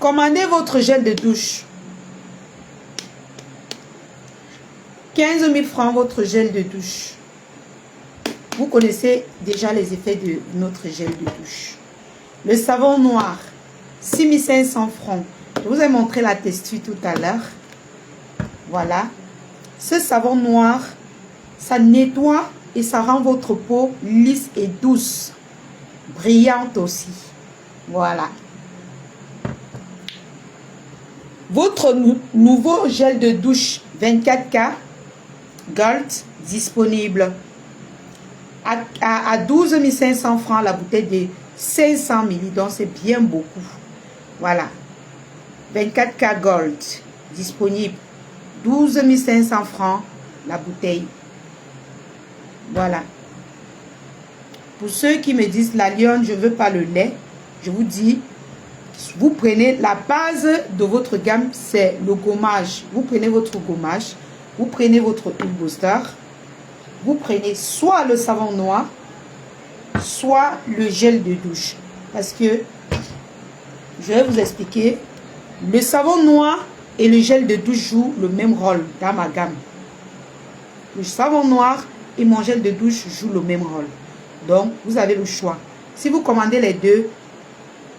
commandez votre gel de douche. 15 000 francs votre gel de douche. Vous connaissez déjà les effets de notre gel de douche. Le savon noir, 6 500 francs. Je vous ai montré la texture tout à l'heure. Voilà. Ce savon noir, ça nettoie et ça rend votre peau lisse et douce. Brillante aussi. Voilà. Votre nouveau gel de douche 24K Gold disponible à 12 500 francs la bouteille de 500 ml. Donc c'est bien beaucoup. Voilà. 24K Gold disponible. 12 500 francs la bouteille. Voilà. Pour ceux qui me disent la lionne, je ne veux pas le lait, je vous dis, vous prenez la base de votre gamme, c'est le gommage. Vous prenez votre gommage, vous prenez votre huile booster, vous prenez soit le savon noir, soit le gel de douche. Parce que, je vais vous expliquer, le savon noir et le gel de douche jouent le même rôle dans ma gamme. Le savon noir et mon gel de douche jouent le même rôle. Donc, vous avez le choix. Si vous commandez les deux,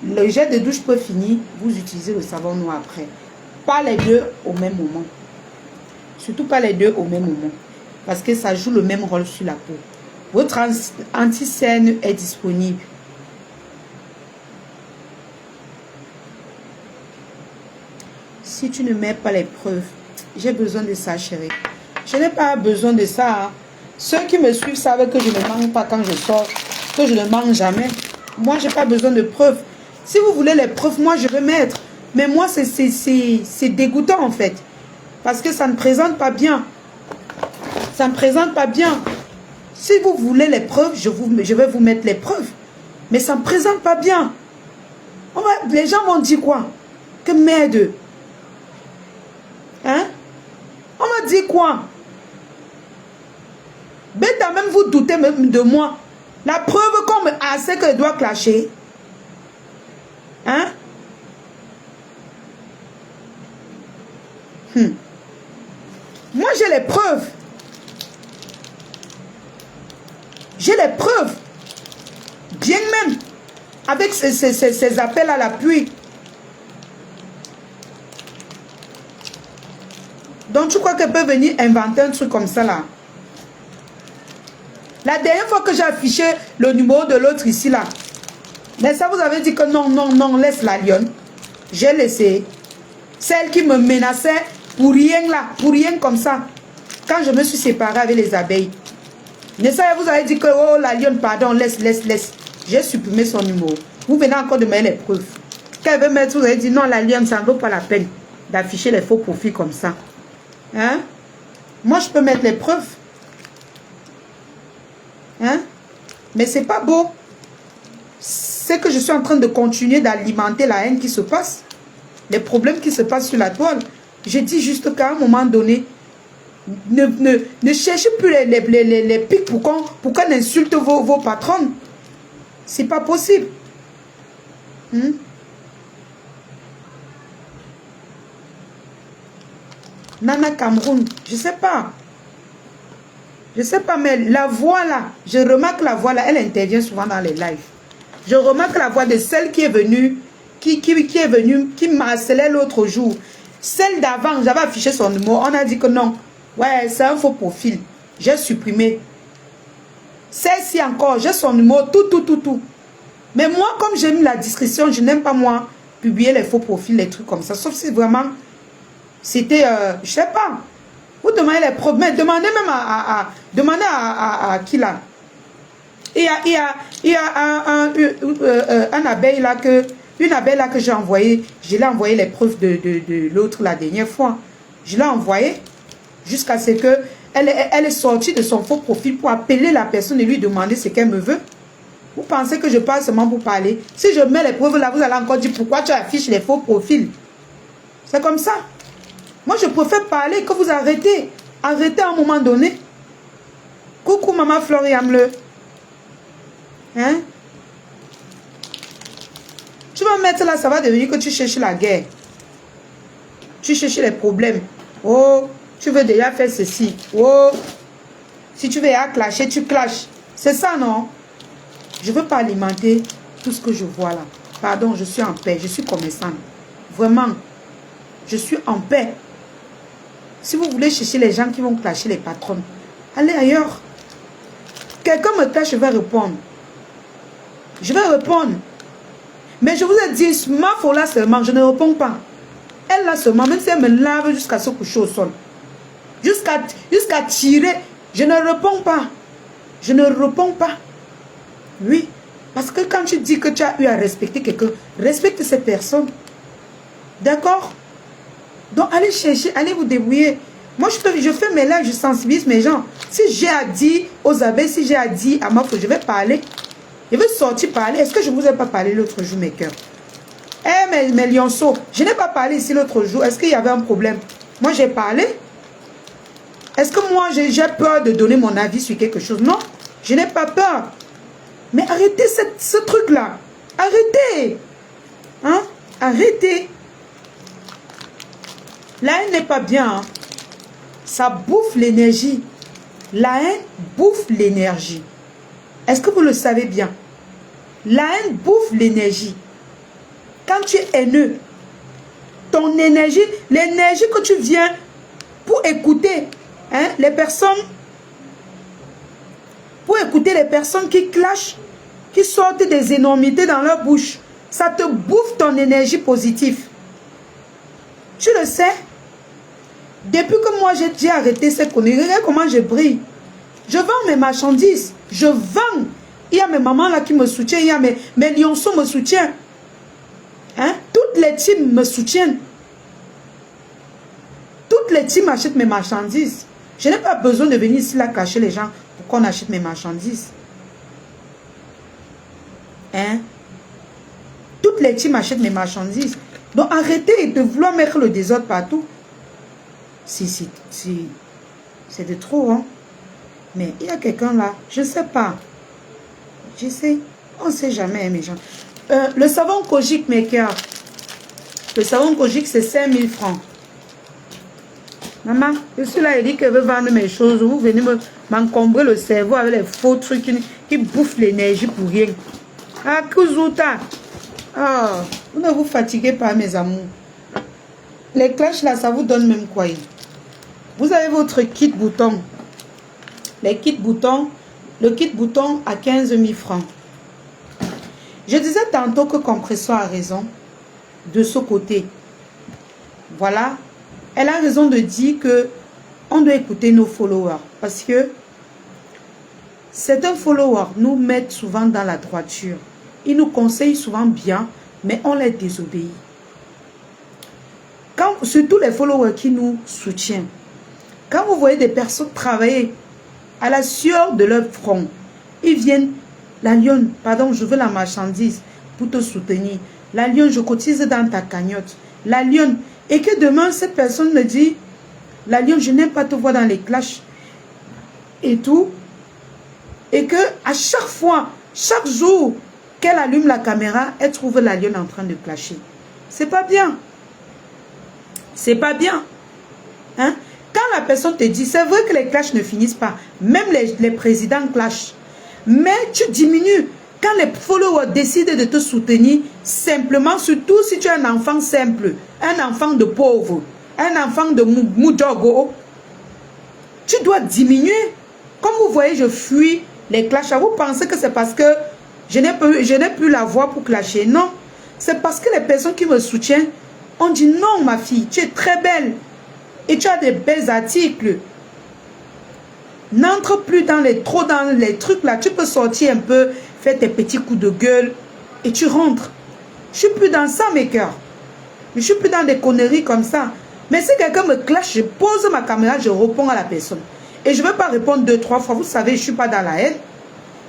le gel de douche peut finir, vous utilisez le savon noir après. Pas les deux au même moment. Surtout pas les deux au même moment. Parce que ça joue le même rôle sur la peau. Votre anti-cerne est disponible. Si tu ne mets pas les preuves, j'ai besoin de ça, chérie. Je n'ai pas besoin de ça. Hein. Ceux qui me suivent savent que je ne mange pas quand je sors, que je ne mange jamais. Moi, je n'ai pas besoin de preuves. Si vous voulez les preuves, moi, je vais mettre. Mais moi, c'est dégoûtant, en fait. Parce que ça ne présente pas bien. Ça ne présente pas bien. Si vous voulez les preuves, je vais vous mettre les preuves. Mais ça ne présente pas bien. Les gens vont dire quoi? Que merde. Hein? On m'a dit quoi? Bêta, même vous doutez même de moi. La preuve qu'on me a, c'est que je dois clasher. Hein? Moi, j'ai les preuves. J'ai les preuves. Bien même. Avec ces appels à l'appui. Donc, tu crois qu'elle peut venir inventer un truc comme ça, là? La dernière fois que j'ai affiché le numéro de l'autre ici, là. Mais ça, vous avez dit que non, non, non, laisse la lionne. J'ai laissé. Celle qui me menaçait pour rien, là. Pour rien comme ça. Quand je me suis séparée avec les abeilles. Mais ça, vous avez dit que, oh, la lionne, pardon, laisse, laisse, laisse. J'ai supprimé son numéro. Vous venez encore de mettre les preuves. Quand elle veut mettre, vous avez dit, non, la lionne, ça ne vaut pas la peine d'afficher les faux profils comme ça. Hein? Moi, je peux mettre les preuves. Hein? Mais c'est pas beau. C'est que je suis en train de continuer d'alimenter la haine qui se passe. Les problèmes qui se passent sur la toile. Je dis juste qu'à un moment donné, ne cherchez plus les pics pour qu'on insulte vos patronnes. C'est pas possible. Nana Cameroun, je sais pas. Je sais pas, mais la voix là, je remarque la voix là, elle intervient souvent dans les lives. Je remarque la voix de celle qui est venue, qui m'a harcelé l'autre jour. Celle d'avant, j'avais affiché son numéro, on a dit que non. Ouais, c'est un faux profil. J'ai supprimé. Celle-ci encore, j'ai son numéro, tout. Mais moi, comme j'ai mis la description, je n'aime pas moi publier les faux profils, les trucs comme ça. Sauf si vraiment, c'était, je sais pas. Vous demandez les preuves, mais demandez même demandez à qui là. Il y a un abeille là une abeille là que j'ai envoyé. Je l'ai envoyé les preuves de l'autre la dernière fois. Je l'ai envoyé jusqu'à ce que elle est sortie de son faux profil pour appeler la personne et lui demander ce qu'elle me veut. Vous pensez que je parle seulement pour parler? Si je mets les preuves là, vous allez encore dire pourquoi tu affiches les faux profils. C'est comme ça. Moi, je préfère parler que vous arrêtez. Arrêtez à un moment donné. Coucou, maman Florian-le. Hein? Tu vas mettre là, ça va devenir que tu cherches la guerre. Tu cherches les problèmes. Oh, tu veux déjà faire ceci. Oh, si tu veux clasher, tu clashes. C'est ça, non? Je ne veux pas alimenter tout ce que je vois là. Pardon, je suis en paix. Je suis commerçante. Vraiment. Je suis en paix. Si vous voulez chercher les gens qui vont clasher les patrons, allez ailleurs. Quelqu'un me clash, je vais répondre. Je vais répondre. Mais je vous ai dit, ma folle là seulement, je ne réponds pas. Elle là seulement, même si elle me lave jusqu'à se coucher au sol. Jusqu'à tirer, je ne réponds pas. Je ne réponds pas. Oui. Parce que quand tu dis que tu as eu à respecter quelqu'un, respecte cette personne. D'accord? Donc, allez chercher, allez vous débrouiller. Moi, je fais mes lives, je sensibilise mes gens. Si j'ai à dire aux abeilles, si j'ai à dire à ma fille, je vais parler. Je vais sortir parler. Est-ce que je ne vous ai pas parlé l'autre jour, mes cœurs? Eh, mes lionceaux, je n'ai pas parlé ici l'autre jour. Est-ce qu'il y avait un problème? Moi, j'ai parlé. Est-ce que moi, j'ai peur de donner mon avis sur quelque chose? Non, je n'ai pas peur. Mais arrêtez ce truc-là. Arrêtez. Hein? Arrêtez. La haine n'est pas bien. Hein? Ça bouffe l'énergie. La haine bouffe l'énergie. Est-ce que vous le savez bien? La haine bouffe l'énergie. Quand tu es haineux, ton énergie, l'énergie que tu viens pour écouter hein, les personnes, qui clashent, qui sortent des énormités dans leur bouche. Ça te bouffe ton énergie positive. Tu le sais. Depuis que moi j'ai arrêté cette connerie, regarde comment je brille. Je vends mes marchandises. Je vends. Il y a mes mamans là qui me soutiennent. Il y a mes lionceaux me soutiennent. Hein? Toutes les teams me soutiennent. Toutes les teams achètent mes marchandises. Je n'ai pas besoin de venir ici là cacher les gens pour qu'on achète mes marchandises. Hein? Toutes les teams achètent mes marchandises. Donc arrêtez de vouloir mettre le désordre partout. C'est de trop, hein. Mais il y a quelqu'un là, je ne sais pas. Je sais, on ne sait jamais, mes gens. Le savon Kojic Maker. Le savon Kojic, c'est 5000 francs. Maman, je suis là, elle dit qu'elle veut vendre mes choses. Vous venez m'encombrer le cerveau avec les faux trucs qui bouffent l'énergie pour rien. Ah, Kouzuta. Ah, vous ne vous fatiguez pas, mes amours. Les clashs là, ça vous donne même quoi? Vous avez votre kit bouton. Les kits boutons, le kit bouton à 15 000 francs. Je disais tantôt que Compression a raison de ce côté. Voilà. Elle a raison de dire que on doit écouter nos followers. Parce que certains followers nous mettent souvent dans la droiture. Ils nous conseillent souvent bien, mais on les désobéit. Surtout les followers qui nous soutiennent. Quand vous voyez des personnes travailler à la sueur de leur front, ils viennent, la lionne, pardon, je veux la marchandise pour te soutenir. La lionne, je cotise dans ta cagnotte. La lionne, et que demain, cette personne me dit, la lionne, je n'aime pas te voir dans les clashs et tout. Et que à chaque fois, chaque jour qu'elle allume la caméra, elle trouve la lionne en train de clasher. C'est pas bien. C'est pas bien. Hein? Quand la personne te dit, c'est vrai que les clashs ne finissent pas. Même les présidents clashent. Mais tu diminues. Quand les followers décident de te soutenir, simplement, surtout si tu es un enfant simple, un enfant de pauvre, un enfant de moudogo, tu dois diminuer. Comme vous voyez, je fuis les clashs. Vous pensez que c'est parce que je n'ai plus la voix pour clasher? Non. C'est parce que les personnes qui me soutiennent ont dit non, ma fille, tu es très belle. Et tu as des belles articles. N'entre plus trop dans les trucs là. Tu peux sortir un peu, faire tes petits coups de gueule et tu rentres. Je suis plus dans ça, mes cœurs. Je suis plus dans des conneries comme ça. Mais si quelqu'un me clash, je pose ma caméra, je réponds à la personne. Et je ne vais pas répondre 2-3 fois. Vous savez, je ne suis pas dans la haine.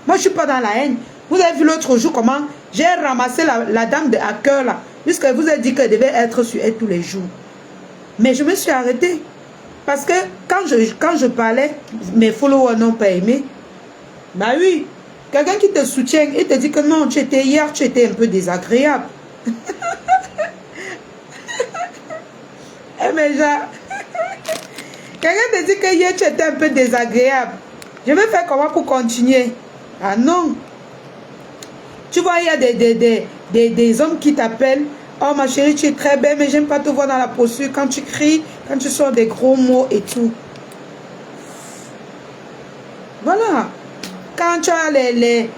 Moi, je ne suis pas dans la haine. Vous avez vu l'autre jour comment j'ai ramassé la dame de hacker là. Puisque vous avez dit qu'elle devait être sur elle tous les jours. Mais je me suis arrêtée. Parce que quand je parlais, mes followers n'ont pas aimé. Bah oui. Quelqu'un qui te soutient, il te dit que non, hier, tu étais un peu désagréable. Eh mais genre, quelqu'un te dit que hier, tu étais un peu désagréable. Je vais faire comment pour continuer? Ah non. Tu vois, il y a des hommes qui t'appellent. Oh ma chérie, tu es très belle, mais j'aime pas te voir dans la posture. Quand tu cries, quand tu sors des gros mots et tout. Voilà. Quand tu as les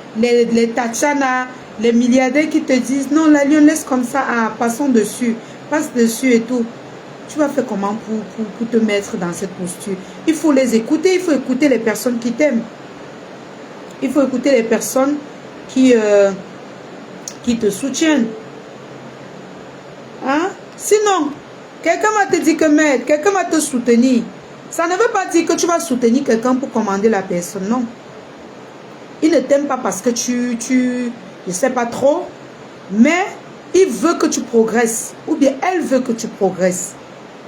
Tachana, les milliardaires qui te disent, non, la lionne, laisse comme ça, ah, passons dessus, passe dessus et tout. Tu vas faire comment pour te mettre dans cette posture? Il faut les écouter, il faut écouter les personnes qui t'aiment. Il faut écouter les personnes qui te soutiennent. Hein? Sinon, quelqu'un va te dire que m'aide, quelqu'un va te soutenir. Ça ne veut pas dire que tu vas soutenir quelqu'un pour commander la personne, non. Il ne t'aime pas parce que je ne sais pas trop, mais il veut que tu progresses, ou bien elle veut que tu progresses.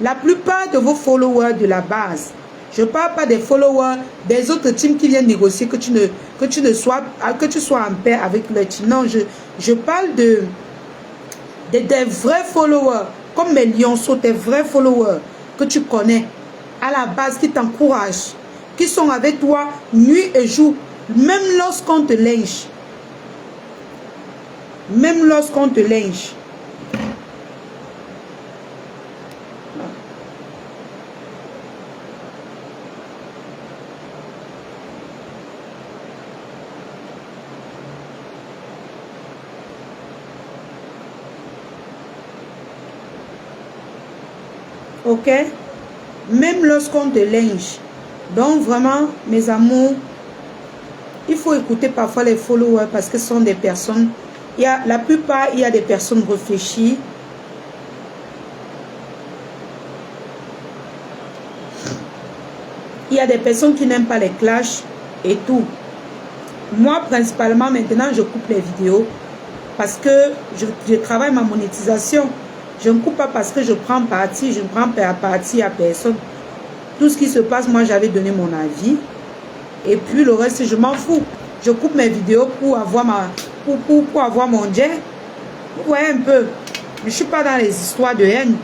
La plupart de vos followers de la base, je ne parle pas des followers des autres teams qui viennent négocier que tu sois en paix avec le team. Non, je parle des vrais followers, comme mes lionceaux, des vrais followers que tu connais, à la base, qui t'encouragent, qui sont avec toi nuit et jour, même lorsqu'on te linge. Même lorsqu'on te linge. Ok? Même lorsqu'on te linge. Donc vraiment, mes amours, il faut écouter parfois les followers parce que ce sont des personnes, la plupart, il y a des personnes réfléchies. Il y a des personnes qui n'aiment pas les clashs et tout. Moi, principalement, maintenant, je coupe les vidéos parce que je travaille ma monétisation. Je ne coupe pas parce que je prends parti, je ne prends pas parti à personne. Tout ce qui se passe, moi, j'avais donné mon avis. Et puis, le reste, je m'en fous. Je coupe mes vidéos pour avoir, pour avoir mon jet. Vous voyez un peu. Je ne suis pas dans les histoires de haine.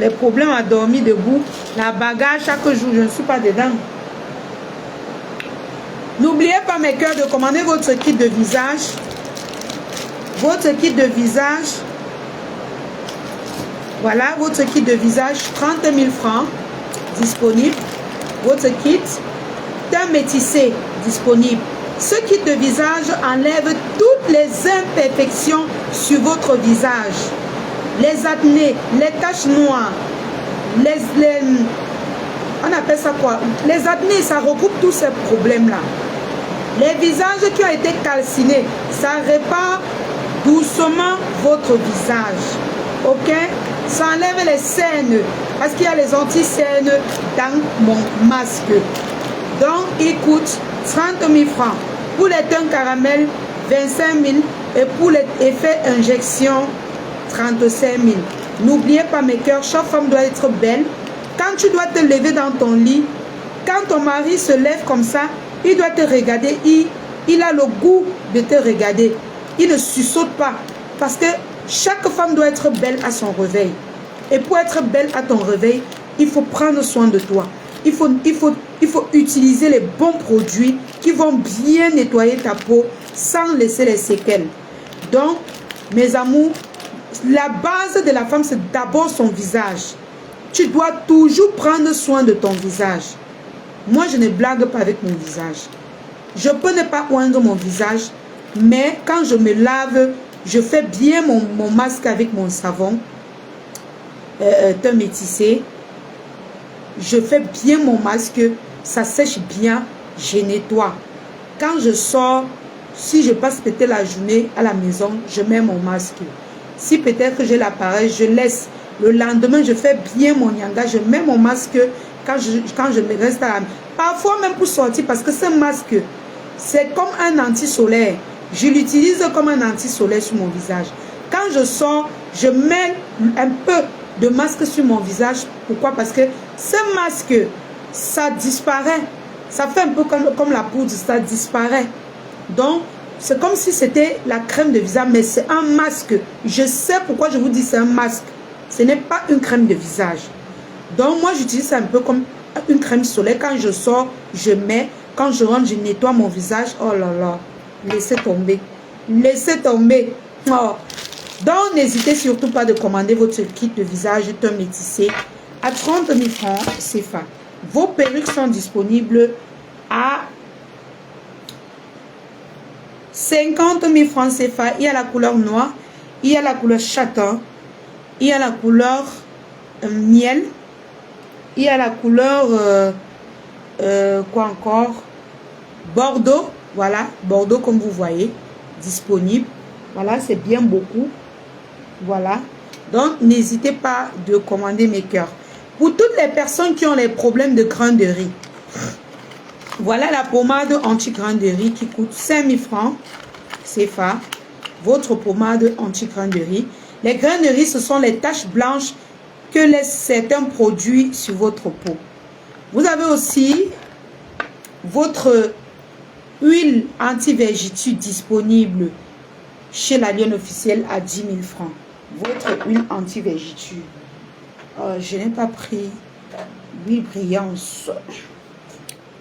Les problèmes à dormir debout, la bagarre chaque jour, je ne suis pas dedans. N'oubliez pas, mes cœurs, de commander votre kit de visage. Votre kit de visage. Voilà, votre kit de visage, 30 000 francs disponible. Votre kit, teint métissé disponible. Ce kit de visage enlève toutes les imperfections sur votre visage. Les acnés, les taches noires, on appelle ça quoi? Les acnés, ça regroupe tous ces problèmes-là. Les visages qui ont été calcinés, ça répare doucement votre visage. Ok? Ça enlève les cernes, parce qu'il y a les anti-cernes dans mon masque. Donc, il coûte 30 000 francs. Pour les teints caramel, 25 000. Et pour les effets injection, 35 000. N'oubliez pas, mes cœurs, chaque femme doit être belle. Quand tu dois te lever dans ton lit, quand ton mari se lève comme ça, il doit te regarder. Il a le goût de te regarder. Il ne suçote pas. Parce que chaque femme doit être belle à son réveil. Et pour être belle à ton réveil, il faut prendre soin de toi. Il faut utiliser les bons produits qui vont bien nettoyer ta peau sans laisser les séquelles. Donc, mes amours, la base de la femme, c'est d'abord son visage. Tu dois toujours prendre soin de ton visage. Moi, je ne blague pas avec mon visage. Je peux ne pas oindre mon visage, mais quand je me lave, je fais bien mon masque avec mon savon teint métissé. Je fais bien mon masque, ça sèche bien, je nettoie. Quand je sors, si je passe peut-être la journée à la maison, je mets mon masque. Si peut-être j'ai l'appareil, je laisse. Le lendemain, je fais bien mon yanga, je mets mon masque quand je me reste à la maison. Parfois même pour sortir, parce que ce masque, c'est comme un anti-solaire. Je l'utilise comme un anti-solaire sur mon visage. Quand je sors, je mets un peu de masque sur mon visage. Pourquoi? Parce que ce masque, ça disparaît. Ça fait un peu comme la poudre, ça disparaît. Donc, c'est comme si c'était la crème de visage, mais c'est un masque. Je sais pourquoi je vous dis c'est un masque. Ce n'est pas une crème de visage. Donc, moi, j'utilise ça un peu comme une crème solaire. Quand je sors, je mets. Quand je rentre, je nettoie mon visage. Oh là là. Laissez tomber. Laissez tomber. Oh. Donc, n'hésitez surtout pas de commander votre kit de visage teint métissé à 30 000 francs CFA. Vos perruques sont disponibles à 50 000 francs CFA. Il y a la couleur noire, il y a la couleur châtain, il y a la couleur miel, il y a la couleur quoi encore, bordeaux. Voilà, bordeaux comme vous voyez, disponible. Voilà, c'est bien beaucoup. Voilà. Donc, n'hésitez pas de commander mes cœurs. Pour toutes les personnes qui ont les problèmes de grains de riz, voilà la pommade anti-grains de riz qui coûte 5 000 francs CFA. Votre pommade anti-grains de riz. Les grains de riz, ce sont les taches blanches que laissent certains produits sur votre peau. Vous avez aussi votre huile anti-vergitude disponible chez la Lionne officielle à 10 000 francs. Votre huile anti-vergitude. Je n'ai pas pris l'huile brillance.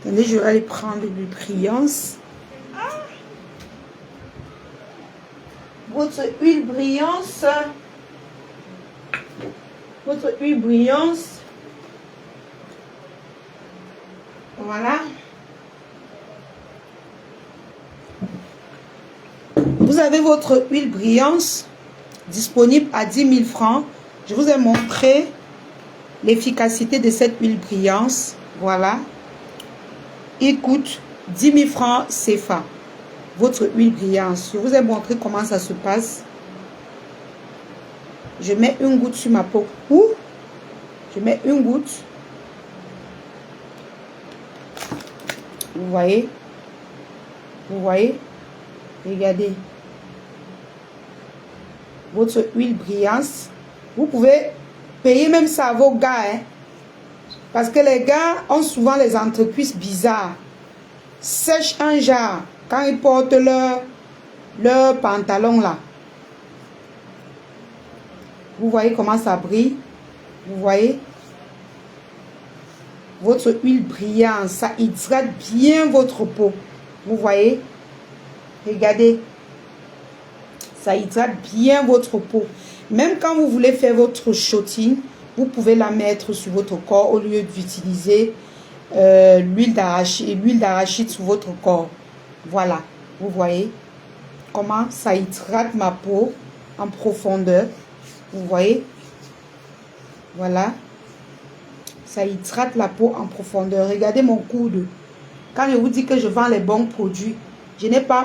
Attendez, je vais aller prendre l'huile brillance. Votre huile brillance. Votre huile brillance. Voilà. Vous avez votre huile brillance disponible à 10 000 francs. Je vous ai montré l'efficacité de cette huile brillance. Voilà. Il coûte 10 000 francs CFA. Votre huile brillance. Je vous ai montré comment ça se passe. Je mets une goutte sur ma peau. Ouh! Je mets une goutte. Vous voyez? Vous voyez? Regardez. Votre huile brillance. Vous pouvez payer même ça à vos gars. Hein? Parce que les gars ont souvent les entrecuisses bizarres. Sèche un genre. Quand ils portent leur pantalon là. Vous voyez comment ça brille? Vous voyez? Votre huile brillante, ça hydrate bien votre peau. Vous voyez? Regardez. Ça hydrate bien votre peau. Même quand vous voulez faire votre shooting, vous pouvez la mettre sur votre corps au lieu d'utiliser l'huile d'arachide sur votre corps. Voilà. Vous voyez comment ça hydrate ma peau en profondeur. Vous voyez? Voilà. Ça hydrate la peau en profondeur. Regardez mon coude. Quand je vous dis que je vends les bons produits,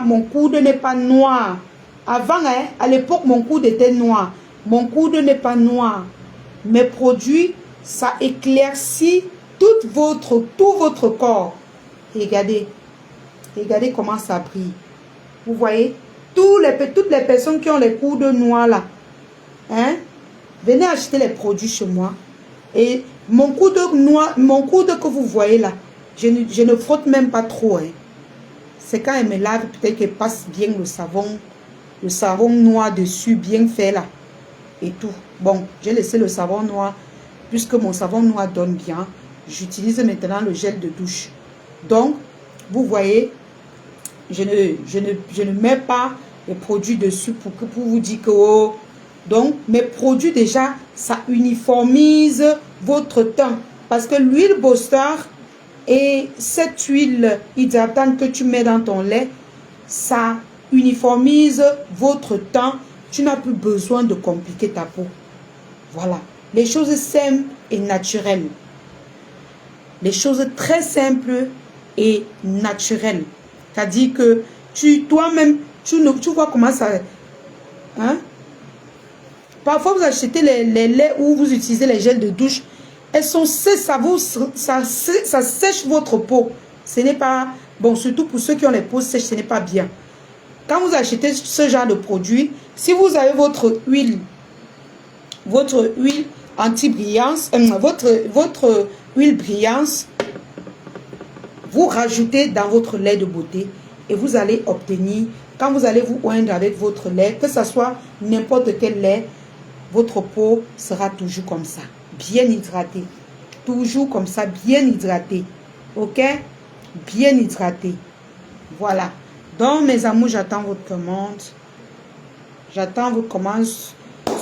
mon coude n'est pas noir. Avant, hein, à l'époque, mon coude était noir. Mon coude n'est pas noir. Mes produits, ça éclaircit tout votre corps. Regardez. Regardez comment ça brille. Vous voyez? Toutes les personnes qui ont les coudes noirs là, hein, venez acheter les produits chez moi. Et mon coude noir, mon coude que vous voyez là, je ne frotte même pas trop. Hein. C'est quand elle me lave, peut-être qu'elle passe bien le savon noir dessus, bien fait là. Et tout. Bon, j'ai laissé le savon noir, puisque mon savon noir donne bien. J'utilise maintenant le gel de douche. Donc, vous voyez, je ne mets pas les produits dessus pour vous dire que... Oh, donc, mes produits déjà, ça uniformise votre teint. Parce que l'huile Booster et cette huile hydratante que tu mets dans ton lait, ça uniformise votre teint. Tu n'as plus besoin de compliquer ta peau. Voilà. Les choses simples et naturelles. Les choses très simples et naturelles. C'est-à-dire que toi-même, tu vois comment ça... Hein? Parfois, vous achetez les laits ou vous utilisez les gels de douche. Elles sont ça sèche votre peau. Ce n'est pas... Bon, surtout pour ceux qui ont les peaux sèches, ce n'est pas bien. Quand vous achetez ce genre de produit, si vous avez votre huile anti-brillance, votre huile brillance, vous rajoutez dans votre lait de beauté et vous allez obtenir, quand vous allez vous oindre avec votre lait, que ce soit n'importe quel lait, votre peau sera toujours comme ça, bien hydratée. Toujours comme ça, bien hydratée. Ok? Bien hydratée. Voilà. Donc, mes amours, j'attends votre commande. J'attends votre commande.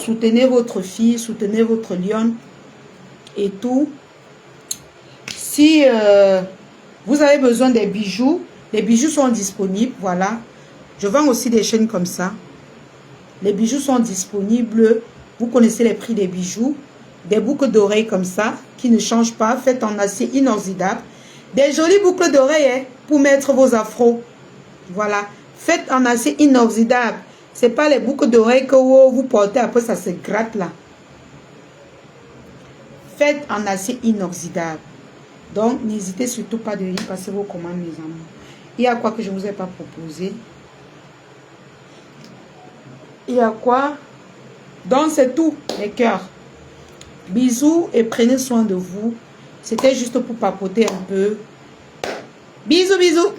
Soutenez votre fille, soutenez votre lionne et tout. Si vous avez besoin des bijoux, les bijoux sont disponibles. Voilà. Je vends aussi des chaînes comme ça. Les bijoux sont disponibles. Vous connaissez les prix des bijoux. Des boucles d'oreilles comme ça, qui ne changent pas, faites en acier inoxydable. Des jolies boucles d'oreilles hein, pour mettre vos afros. Voilà. Faites en acier inoxydable. Ce n'est pas les boucles d'oreilles que vous portez, après ça se gratte là. Faites en acier inoxydable. Donc, n'hésitez surtout pas de y passer vos commandes, mes amours. Il y a quoi que je ne vous ai pas proposé? Il y a quoi? Donc, c'est tout, les cœurs. Bisous et prenez soin de vous. C'était juste pour papoter un peu. Bisous, bisous.